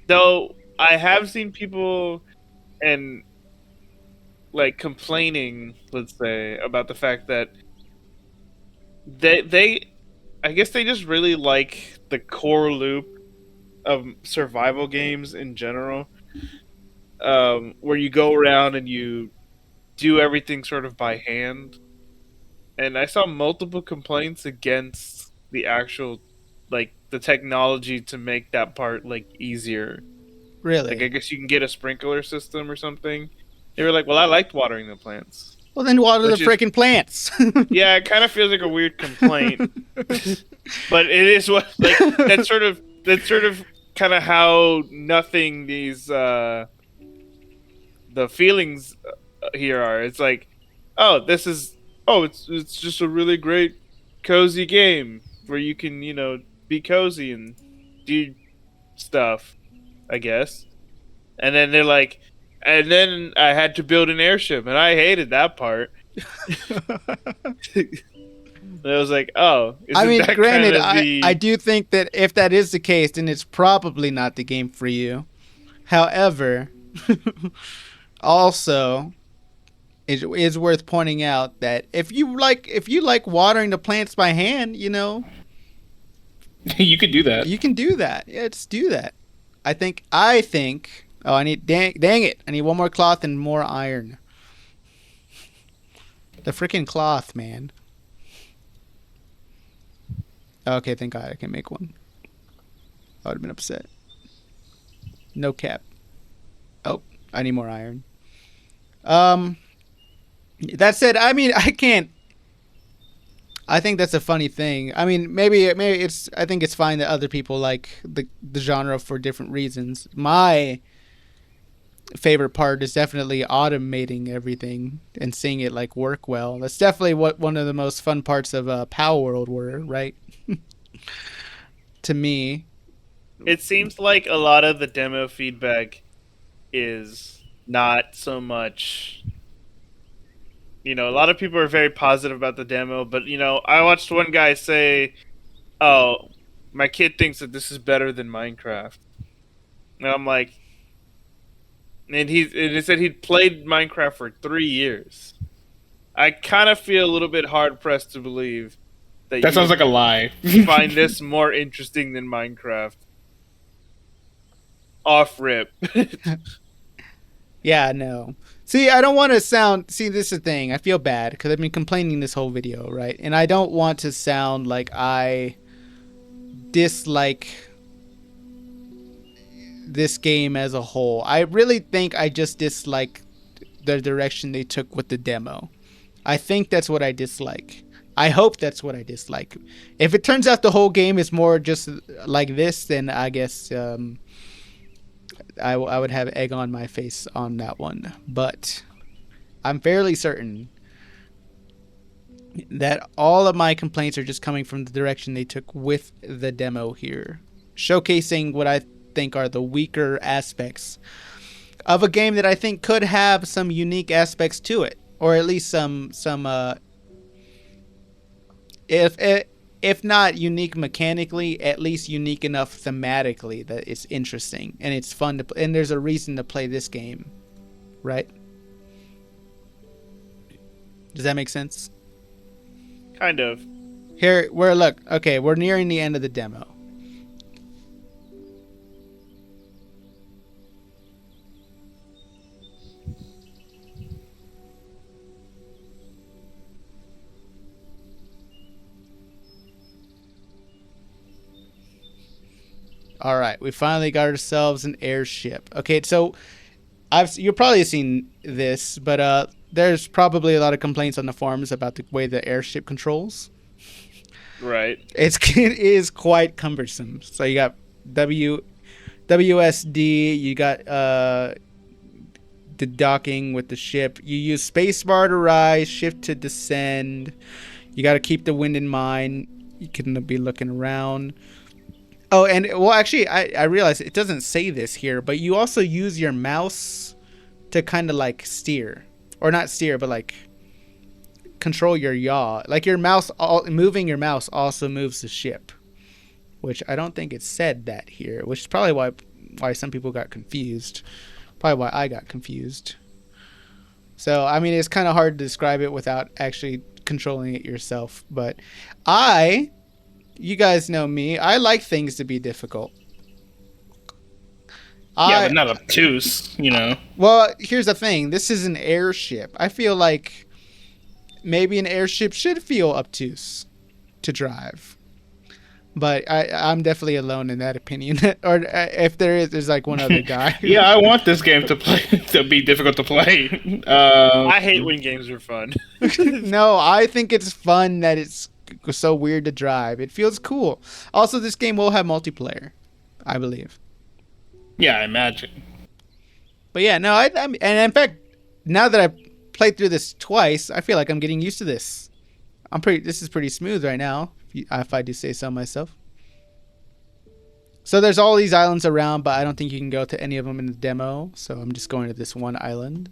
though I have seen people and like complaining, let's say, about the fact that they I guess they just really like the core loop of survival games in general, where you go around and you do everything sort of by hand. And I saw multiple complaints against the actual, like the technology to make that part like easier. Like I Really? guess you can get a sprinkler system or something. They were like, "Well, I liked watering the plants," Well, then water the which is freaking plants. yeah, it kind of feels like a weird complaint, but it is what like that's sort of kind of how nothing these the feelings here are. It's like, oh, this is it's just a really great cozy game where you can be cozy and do stuff, I guess. And then they're like, and then I had to build an airship, and I hated that part. And I was like, oh, I isn't mean, that kind granted, of I the do think that if that is the case, then it's probably not the game for you. However, also, it is worth pointing out that if you like watering the plants by hand, You could do that. you can do that. Yeah, just do that. I think. Oh, I need dang it! I need one more cloth and more iron. The freaking cloth, man. Okay, thank God I can make one. I would have been upset. No cap. Oh, I need more iron. Um, that said, I mean, I can't. I think that's a funny thing. I mean, maybe it's. I think it's fine that other people like the genre for different reasons. My favorite part is definitely automating everything and seeing it like work well. That's definitely what one of the most fun parts of Power World were, right? To me, it seems like a lot of the demo feedback is not so much. A lot of people are very positive about the demo, but I watched one guy say, "Oh, my kid thinks that this is better than Minecraft." And I'm like, and he said he'd played Minecraft for 3 years. I kind of feel a little bit hard pressed to believe that That you sounds would like a lie. find this more interesting than Minecraft. Off rip. yeah, no. See, I don't want to sound. See, this is the thing. I feel bad because I've been complaining this whole video, right? And I don't want to sound like I dislike this game as a whole. I really think I just dislike the direction they took with the demo. I think that's what I dislike. I hope that's what I dislike. If it turns out the whole game is more just like this, then I guess I would have egg on my face on that one. But I'm fairly certain that all of my complaints are just coming from the direction they took with the demo here, showcasing what I think are the weaker aspects of a game that I think could have some unique aspects to it, or at least some if not unique mechanically, at least unique enough thematically that it's interesting and it's fun to play, and there's a reason to play this game, right? Does that make sense? Kind of. Here, we're nearing the end of the demo. All right, we finally got ourselves an airship. Okay, so you've probably seen this, but there's probably a lot of complaints on the forums about the way the airship controls. Right. It is quite cumbersome. So you got WSD, you got the docking with the ship. You use spacebar to rise, shift to descend. You got to keep the wind in mind. You can be looking around. Oh, and well, actually, I realized it doesn't say this here, but you also use your mouse to kind of like steer, or not steer, but like control your yaw. Like your mouse, moving your mouse also moves the ship, which I don't think it said that here, which is probably why some people got confused. Probably why I got confused. So, I mean, it's kind of hard to describe it without actually controlling it yourself. But you guys know me, I like things to be difficult. Yeah, but not obtuse, you know. Well, here's the thing. This is an airship. I feel like maybe an airship should feel obtuse to drive. But I'm definitely alone in that opinion. Or if there's like one other guy. Yeah, I want this game to be difficult to play. I hate when games are fun. No, I think it's fun that it's so weird to drive. It feels cool. Also, this game will have multiplayer, I believe. Yeah, I imagine. But yeah, no, and in fact, now that I've played through this twice, I feel like I'm getting used to this. This is pretty smooth right now, if I do say so myself. So there's all these islands around, but I don't think you can go to any of them in the demo. So I'm just going to this one island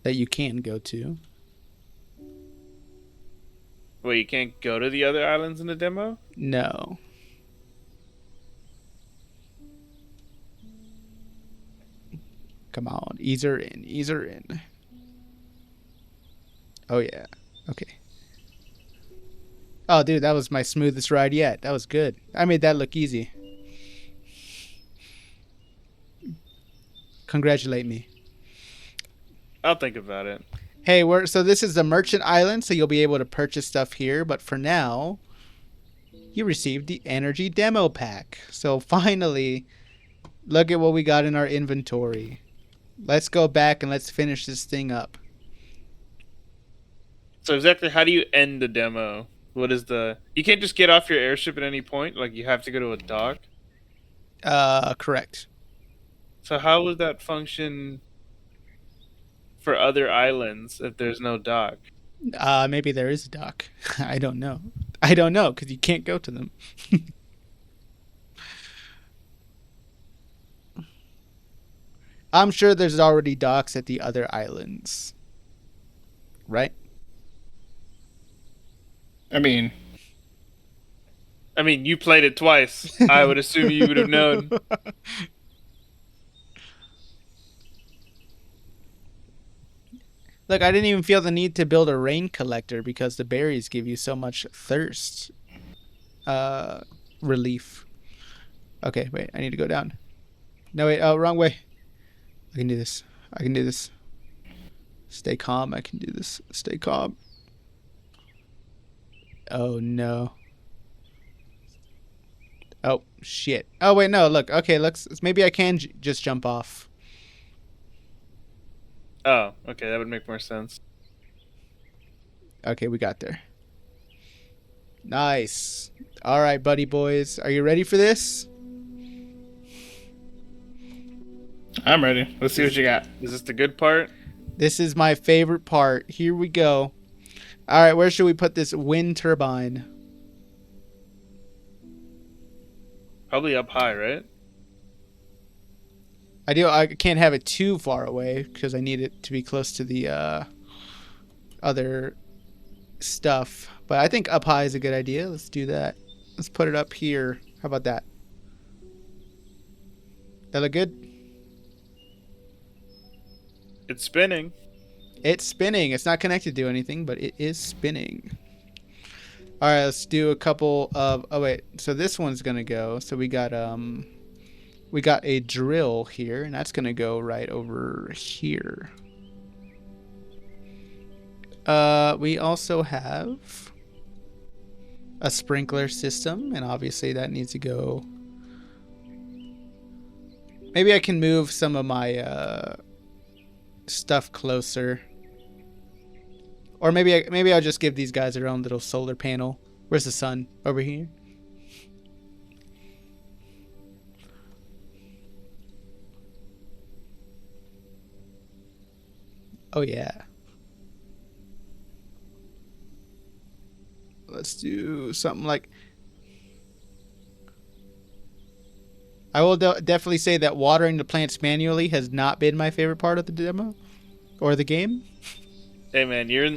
that you can go to. Wait, you can't go to the other islands in the demo? No. Come on, ease her in, ease her in. Oh yeah, okay. Oh dude, that was my smoothest ride yet. That was good. I made that look easy. Congratulate me. I'll think about it. Hey, so this is the merchant island, so you'll be able to purchase stuff here. But for now, you received the energy demo pack. So finally, look at what we got in our inventory. Let's go back and let's finish this thing up. So exactly, how do you end the demo? What is you can't just get off your airship at any point? Like, you have to go to a dock? Correct. So how would that function for other islands if there's no dock? Maybe there is a dock. I don't know. I don't know, because you can't go to them. I'm sure there's already docks at the other islands. Right? I mean, you played it twice. I would assume you would have known. Look, I didn't even feel the need to build a rain collector because the berries give you so much thirst relief. Okay, wait, I need to go down. No, wait, wrong way. I can do this. I can do this. Stay calm. I can do this. Stay calm. Oh, no. Oh, shit. Oh, wait, no, look. Okay, maybe I can just jump off. Oh, okay, that would make more sense. Okay, we got there. Nice. All right, buddy boys. Are you ready for this? I'm ready. Let's see what you got. Is this the good part? This is my favorite part. Here we go. All right, where should we put this wind turbine? Probably up high, right? I can't have it too far away because I need it to be close to the other stuff. But I think up high is a good idea. Let's do that. Let's put it up here. How about that? That look good? It's spinning. It's spinning. It's not connected to anything, but it is spinning. All right, let's do a couple of... Oh, wait. So this one's going to go. So we got a drill here, and that's going to go right over here. We also have a sprinkler system, and obviously that needs to go Maybe I can move some of my stuff closer. Or maybe I'll just give these guys their own little solar panel. Where's the sun? Over here? Oh yeah. Let's do something like... I will definitely say that watering the plants manually has not been my favorite part of the demo or the game. Hey man, you're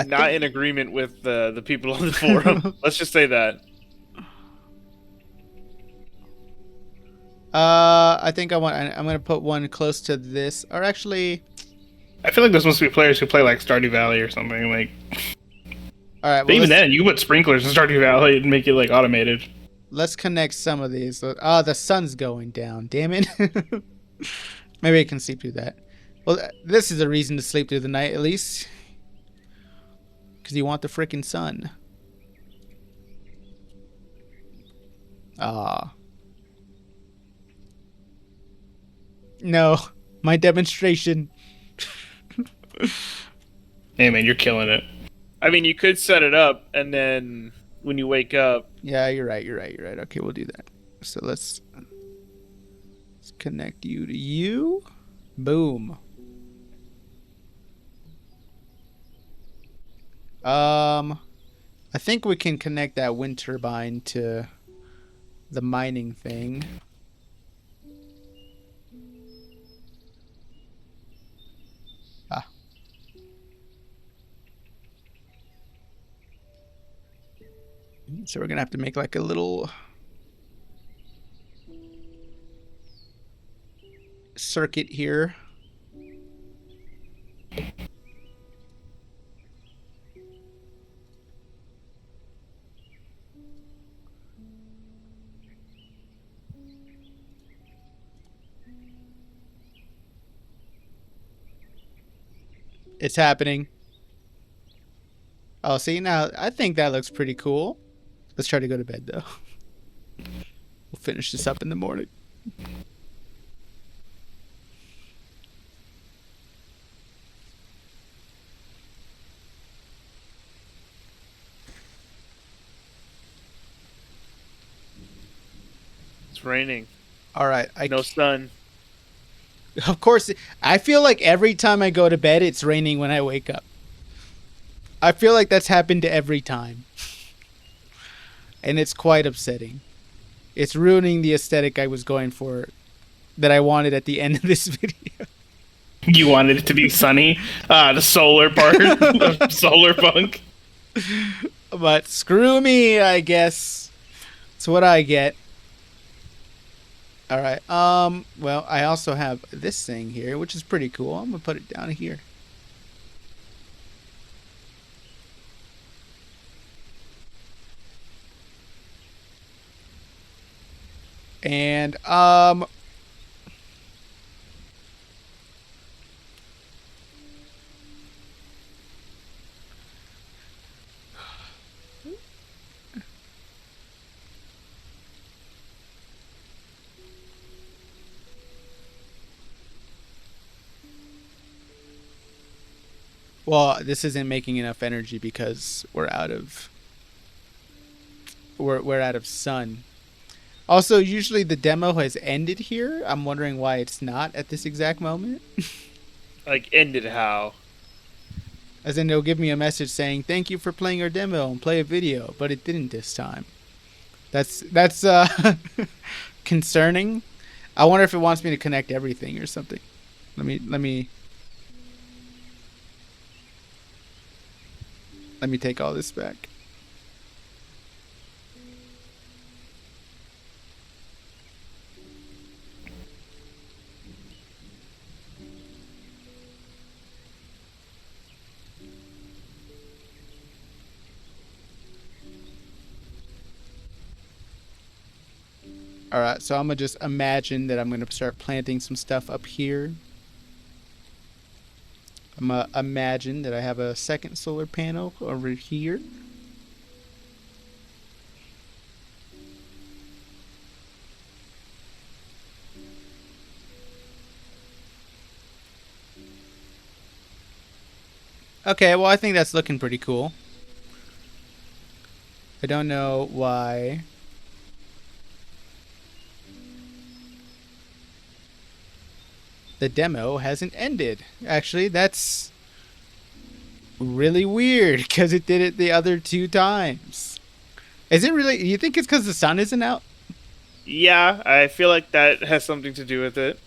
not in agreement with the people on the forum. Let's just say that. I think I'm gonna put one close to this, or actually, I feel like there's supposed to be players who play like Stardew Valley or something. Like, all right. but Well, even then, you put sprinklers in Stardew Valley and make it like automated. let's connect some of these. Oh, the sun's going down. Damn it. Maybe I can sleep through that. Well, this is a reason to sleep through the night at least, because you want the freaking sun. Ah. No, my demonstration. Hey man, you're killing it. I mean, you could set it up, and then when you wake up, Yeah, you're right. Okay, we'll do that. So let's connect you to you. Boom. I think we can connect that wind turbine to the mining thing. Ah. So we're gonna have to make like a little circuit here. It's happening. Oh, see, now I think that looks pretty cool. Let's try to go to bed though. We'll finish this up in the morning. it's raining. All right. No sun. Of course, I feel like every time I go to bed, it's raining when I wake up. I feel like that's happened every time. And it's quite upsetting. It's ruining the aesthetic I was going for, that I wanted at the end of this video. You wanted it to be sunny. The solar part of Solarpunk. But screw me, I guess. It's what I get. All right. Well, I also have this thing here, which is pretty cool. I'm gonna put it down here. And well, this isn't making enough energy because we're out of sun. Also, usually the demo has ended here. I'm wondering why it's not at this exact moment. Like, ended how? As in, it'll give me a message saying, "Thank you for playing our demo and play a video," but it didn't this time. That's concerning. I wonder if it wants me to connect everything or something. Let me take all this back. All right, so I'm gonna just imagine that I'm gonna start planting some stuff up here. I'm gonna imagine that I have a second solar panel over here. Okay, well, I think that's looking pretty cool. I don't know why. The demo hasn't ended. Actually, that's really weird because it did it the other 2 times. Is it really? You think it's because the sun isn't out? Yeah, I feel like that has something to do with it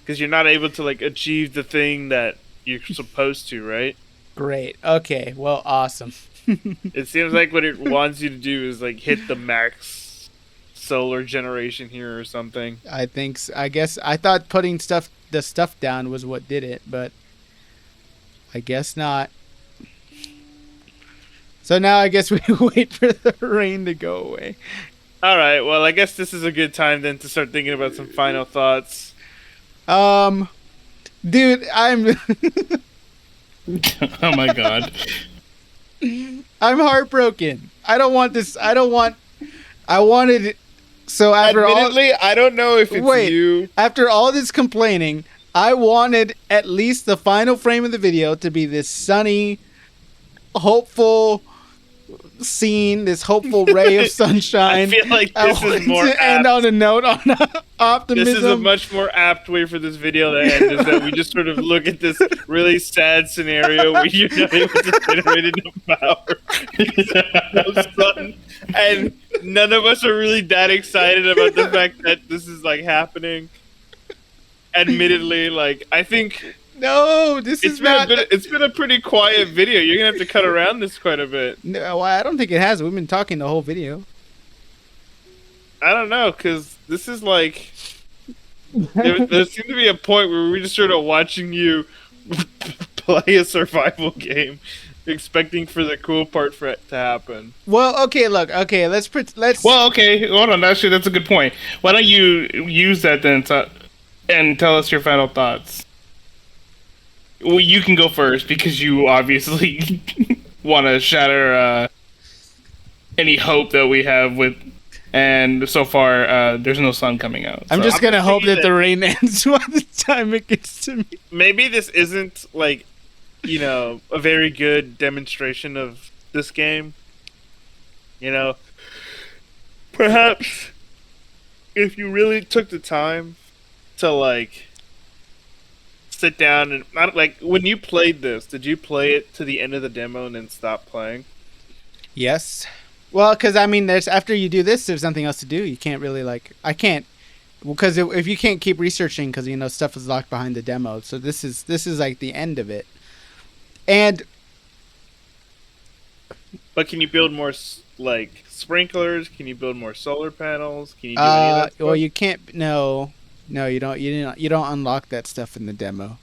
because you're not able to like achieve the thing that you're supposed to, right? Great. Okay. Well, awesome. It seems like what it wants you to do is like hit the max solar generation here or something. I think. I guess I thought putting the stuff down was what did it, but I guess not. So now I guess we wait for the rain to go away. All right, well, I guess this is a good time then to start thinking about some final thoughts. Dude, I'm Oh my god. I'm heartbroken. I don't want this. I wanted it. So after Admittedly, I don't know if it's you. after all this complaining, I wanted at least the final frame of the video to be this sunny, hopeful scene, this hopeful ray of sunshine. I feel like this is more to end on a note on optimism. This is a much more apt way for this video to end, is that we just sort of look at this really sad scenario where you're not able to generate enough power because there's no sun, and none of us are really that excited about the fact that this is like happening. Admittedly, like I think No, this is not. it's been a pretty quiet video. You're gonna have to cut around this quite a bit. No, I don't think it has. We've been talking the whole video. I don't know, because this is like there seemed to be a point where we were just sort of watching you play a survival game, expecting for the cool part for it to happen. Well, okay, look, okay, let's. Well, okay, hold on. Actually, that's a good point. Why don't you use that then and tell us your final thoughts? Well, you can go first because you obviously want to shatter any hope that we have with. And so far, there's no sun coming out. I'm so. just gonna hope that the rain ends by the time it gets to me. Maybe this isn't like, a very good demonstration of this game. Perhaps if you really took the time to like sit down and not like when you played this, did you play it to the end of the demo and then stop playing? Yes. Well, because I mean, there's after you do this, there's nothing else to do. You can't really I can't, because if you can't keep researching, because stuff is locked behind the demo. So this is like the end of it. But can you build more like sprinklers? Can you build more solar panels? Can you do any of that stuff? Well, you can't. No, you don't. You don't unlock that stuff in the demo.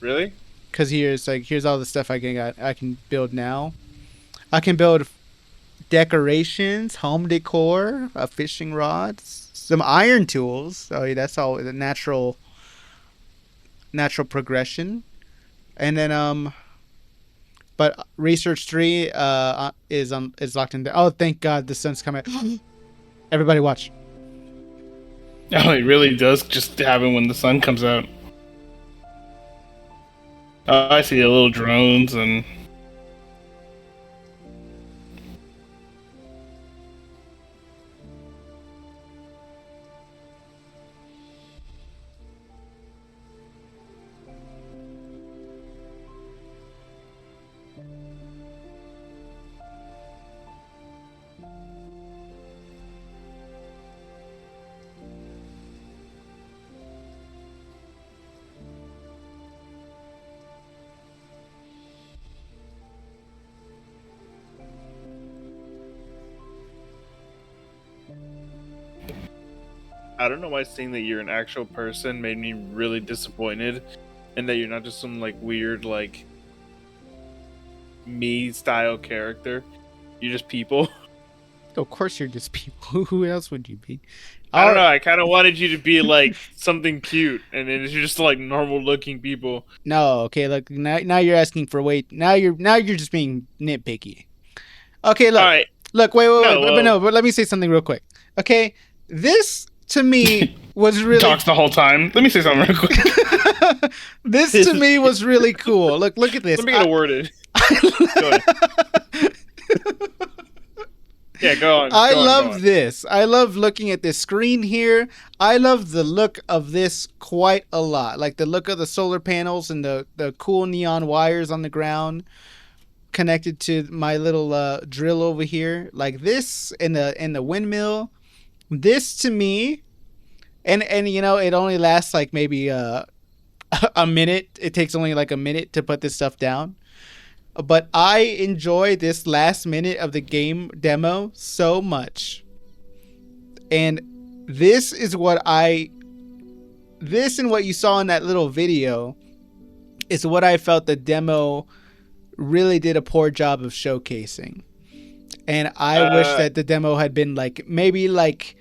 Really? Because here's all the stuff I can build now. I can build decorations, home decor, fishing rods, some iron tools. Oh, that's all the natural progression. And then but research 3 is locked in there. Oh, thank God the sun's coming. Everybody watch. Oh, it really does just happen when the sun comes out. Oh, I see the little drones and. I don't know why seeing that you're an actual person made me really disappointed, and that you're not just some like weird like me style character. You're just people. Of course, you're just people. Who else would you be? I don't know. I kind of wanted you to be like something cute, and then you're just like normal looking people. No, okay. Look, now you're asking for weight. Now you're just being nitpicky. Okay, look. All right. Look, wait, but let me say something real quick. Okay, this to me was really Talks the whole time. Let me say something real quick. This to me was really cool. Look at this. Let me get a word in. Go ahead. Yeah, go on. I go on, love go on. this. I love looking at this screen here. I love the look of this quite a lot. Like the look of the solar panels and the cool neon wires on the ground connected to my little drill over here. Like this and the windmill. This to me, and you know, it only lasts like maybe a minute. It takes only like a minute to put this stuff down. But I enjoy this last minute of the game demo so much. And this and what you saw in that little video is what I felt the demo really did a poor job of showcasing. And I wish that the demo had been like maybe like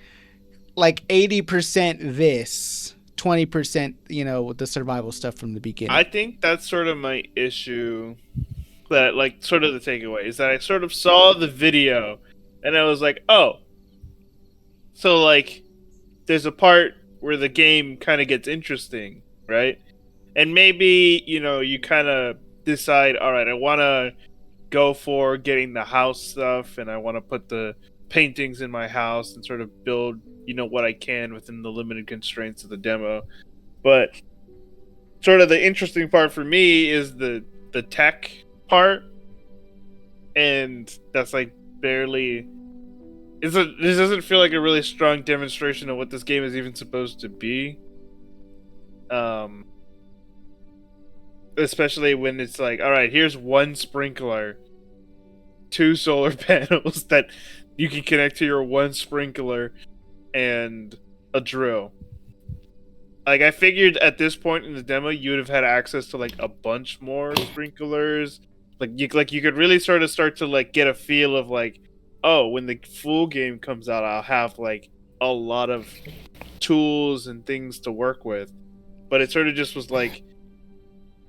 80% this, 20%, you know, the survival stuff from the beginning. I think that's sort of my issue. That like sort of the takeaway is that I sort of saw the video and I was like, oh, so like there's a part where the game kind of gets interesting, right? And maybe, you know, you kind of decide, all right, I want to go for getting the house stuff and I want to put the paintings in my house and sort of build, you know, what I can within the limited constraints of the demo. But sort of the interesting part for me is the tech part, and that's like barely. This doesn't feel like a really strong demonstration of what this game is even supposed to be. Especially when it's like, all right, here's one sprinkler, 2 solar panels that you can connect to your one sprinkler, and a drill. Like I figured at this point in the demo, you would have had access to like a bunch more sprinklers. Like you could really sort of start to like get a feel of like, oh, when the full game comes out, I'll have like a lot of tools and things to work with. But it sort of just was like,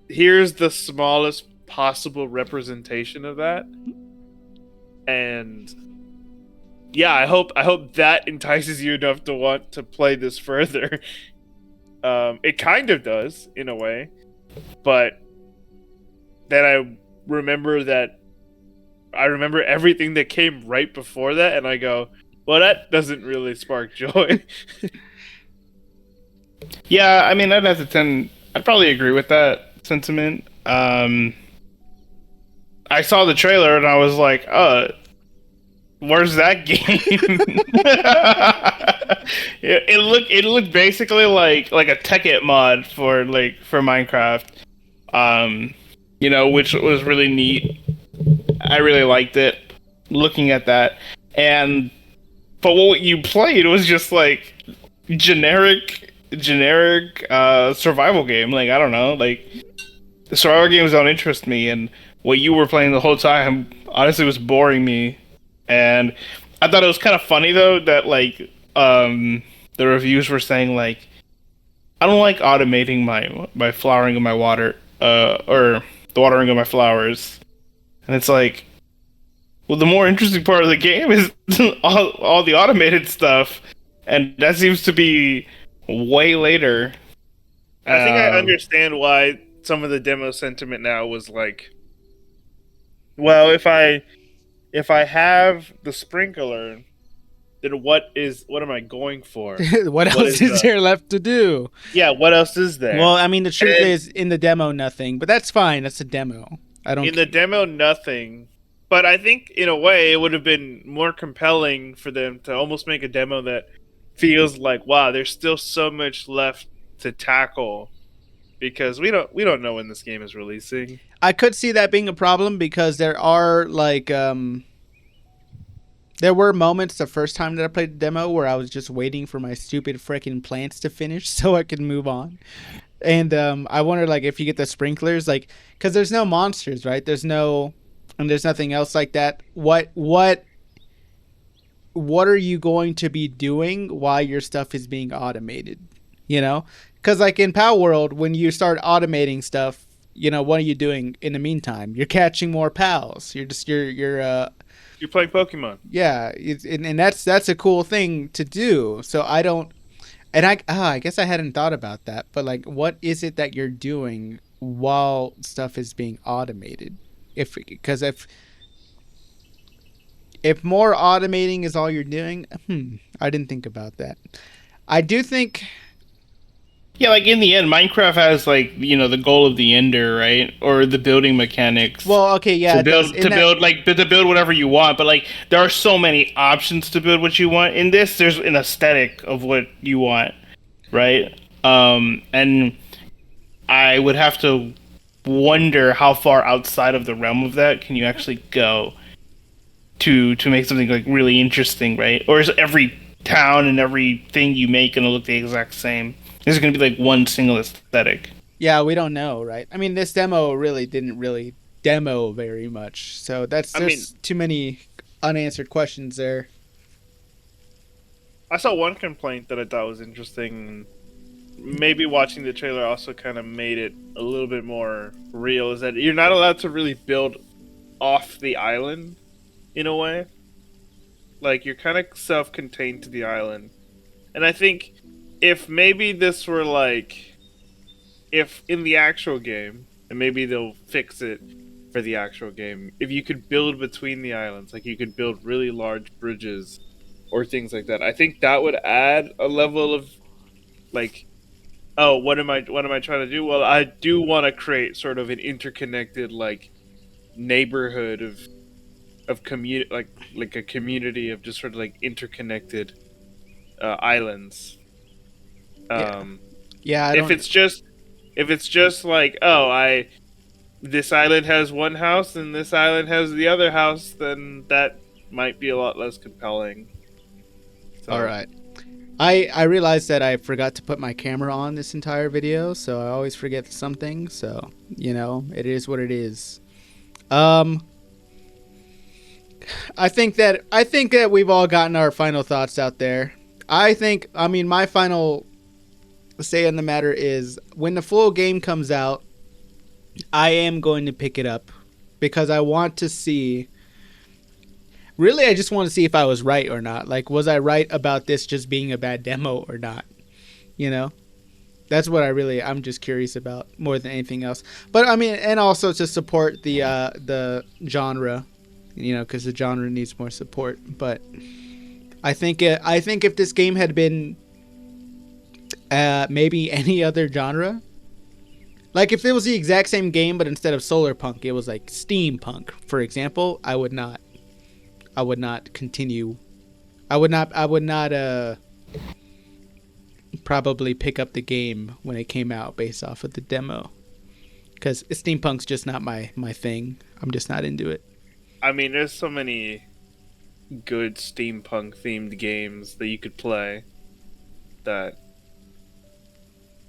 here's the smallest possible representation of that. And yeah, I hope that entices you enough to want to play this further. It kind of does in a way, but then I remember everything that came right before that, and I go, well, that doesn't really spark joy. Yeah, I mean, I'd probably agree with that sentiment. I saw the trailer and I was like, where's that game? it looked basically like a Tekkit mod for Minecraft. You know, which was really neat. I really liked it looking at that. But what you played was just like generic survival game. Like, I don't know, like the survival games don't interest me, and what you were playing the whole time honestly was boring me. And I thought it was kind of funny though that like the reviews were saying like, I don't like automating my flowering of my water or the watering of my flowers. And it's like, well, the more interesting part of the game is all the automated stuff, and that seems to be way later. I think I understand why some of the demo sentiment now was like, well, if I have the sprinkler, then what am I going for? What else is there left to do? Yeah, what else is there? Well, I mean, the truth is, in the demo, nothing. But that's fine. That's a demo. The demo, nothing. But I think, in a way, it would have been more compelling for them to almost make a demo that feels like, wow, there's still so much left to tackle. Because we don't know when this game is releasing. I could see that being a problem because there are, like... There were moments the first time that I played the demo where I was just waiting for my stupid freaking plants to finish so I could move on. And I wonder, like, if you get the sprinklers, like, because there's no monsters, right? There's nothing else like that. What are you going to be doing while your stuff is being automated? You know, because like in Power World, when you start automating stuff, you know, what are you doing in the meantime? You're catching more pals. You're playing Pokemon. Yeah, and that's a cool thing to do. So I don't And I guess I hadn't thought about that, but like, what is it that you're doing while stuff is being automated? Because if more automating is all you're doing, I didn't think about that. I do think, Yeah, like in the end, Minecraft has like the goal of the ender, right? Or the building mechanics well, okay, yeah, it does. In that, to build whatever you want. But like there are so many options to build what you want. In this, there's an aesthetic of what you want, right? And I would have to wonder how far outside of the realm of that can you actually go to make something like really interesting, right? Or is every town and everything you make gonna look the exact same? Is it gonna be like one single aesthetic? yeah, we don't know, right? I mean, this demo really didn't really demo very much, so I mean, there's too many unanswered questions there. I saw one complaint that I thought was interesting. Maybe watching the trailer also kind of made it a little bit more real. Is that you're not allowed to really build off the island in a way. Like you're kind of self-contained to the island, and I think if maybe this were like if in the actual game, and maybe they'll fix it for the actual game, if you could build between the islands, like you could build really large bridges or things like that, I think that would add a level of like, oh, what am I trying to do? Well, I do want to create sort of an interconnected like neighborhood of community, like a community of just sort of like interconnected islands. Yeah, Um, yeah, I if don't. it's just like, oh, I this island has one house and this island has the other house, then that might be a lot less compelling. All So right. I realized that I forgot to put my camera on this entire video, so I always forget something. So it is what it is. Um, I think that we've all gotten our final thoughts out there. I mean, my final say on the matter is when the full game comes out, I am going to pick it up because I want to see. Really, I just want to see if I was right or not. Like, was I right about this just being a bad demo or not? You know, that's what I'm just curious about more than anything else. But I mean, and also to support the genre, because the genre needs more support. But I think if this game had been maybe any other genre, like if it was the exact same game but instead of Solarpunk, it was like steampunk, for example, I would not continue. I would not probably pick up the game when it came out based off of the demo, because steampunk's just not my thing. I'm just not into it. I mean, there's so many good steampunk themed games that you could play that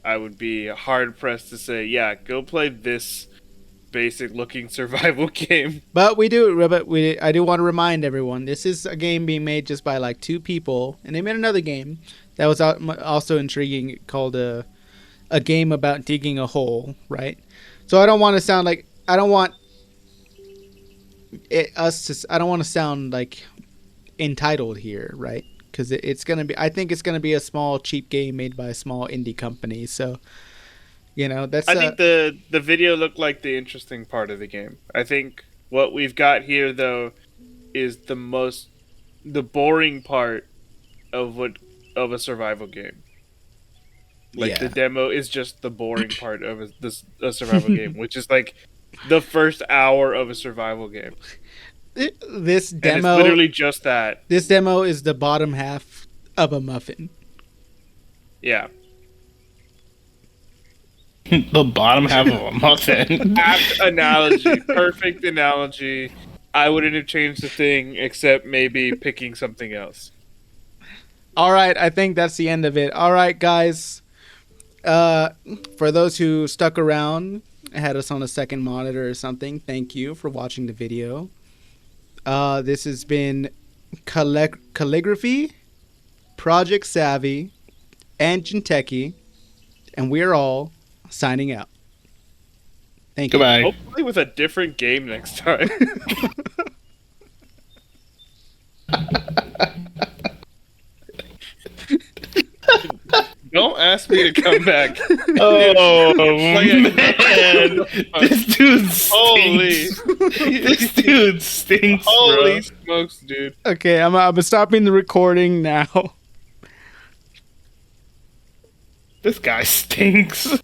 I would be hard pressed to say, yeah, go play this basic looking survival game. But I do want to remind everyone, this is a game being made just by like two people, and they made another game that was also intriguing called a game about digging a hole, right? So I don't want to sound like I don't want to sound like entitled here, right? Because it's gonna be. I think it's gonna be a small, cheap game made by a small indie company. So, that's. I think the video looked like the interesting part of the game. I think what we've got here though is the boring part of a survival game. Like the demo is just the boring part of a survival game, which is like the first hour of a survival game. This And demo, it's literally just that. this demo is the bottom half of a muffin. Yeah. The bottom half of a muffin. Apt analogy. Perfect analogy. I wouldn't have changed the thing except maybe picking something else. All right, I think that's the end of it. All right, guys. For those who stuck around, had us on a second monitor or something, thank you for watching the video. This has been Calligraphy, Project Savvy, and Jinteki, and we're all signing out. Thank you. Goodbye. Hopefully with a different game next time. need to come back. Oh Like, man, this dude Holy, stinks. This dude stinks, holy bro. smokes, dude! Okay, I'm stopping the recording now. This guy stinks.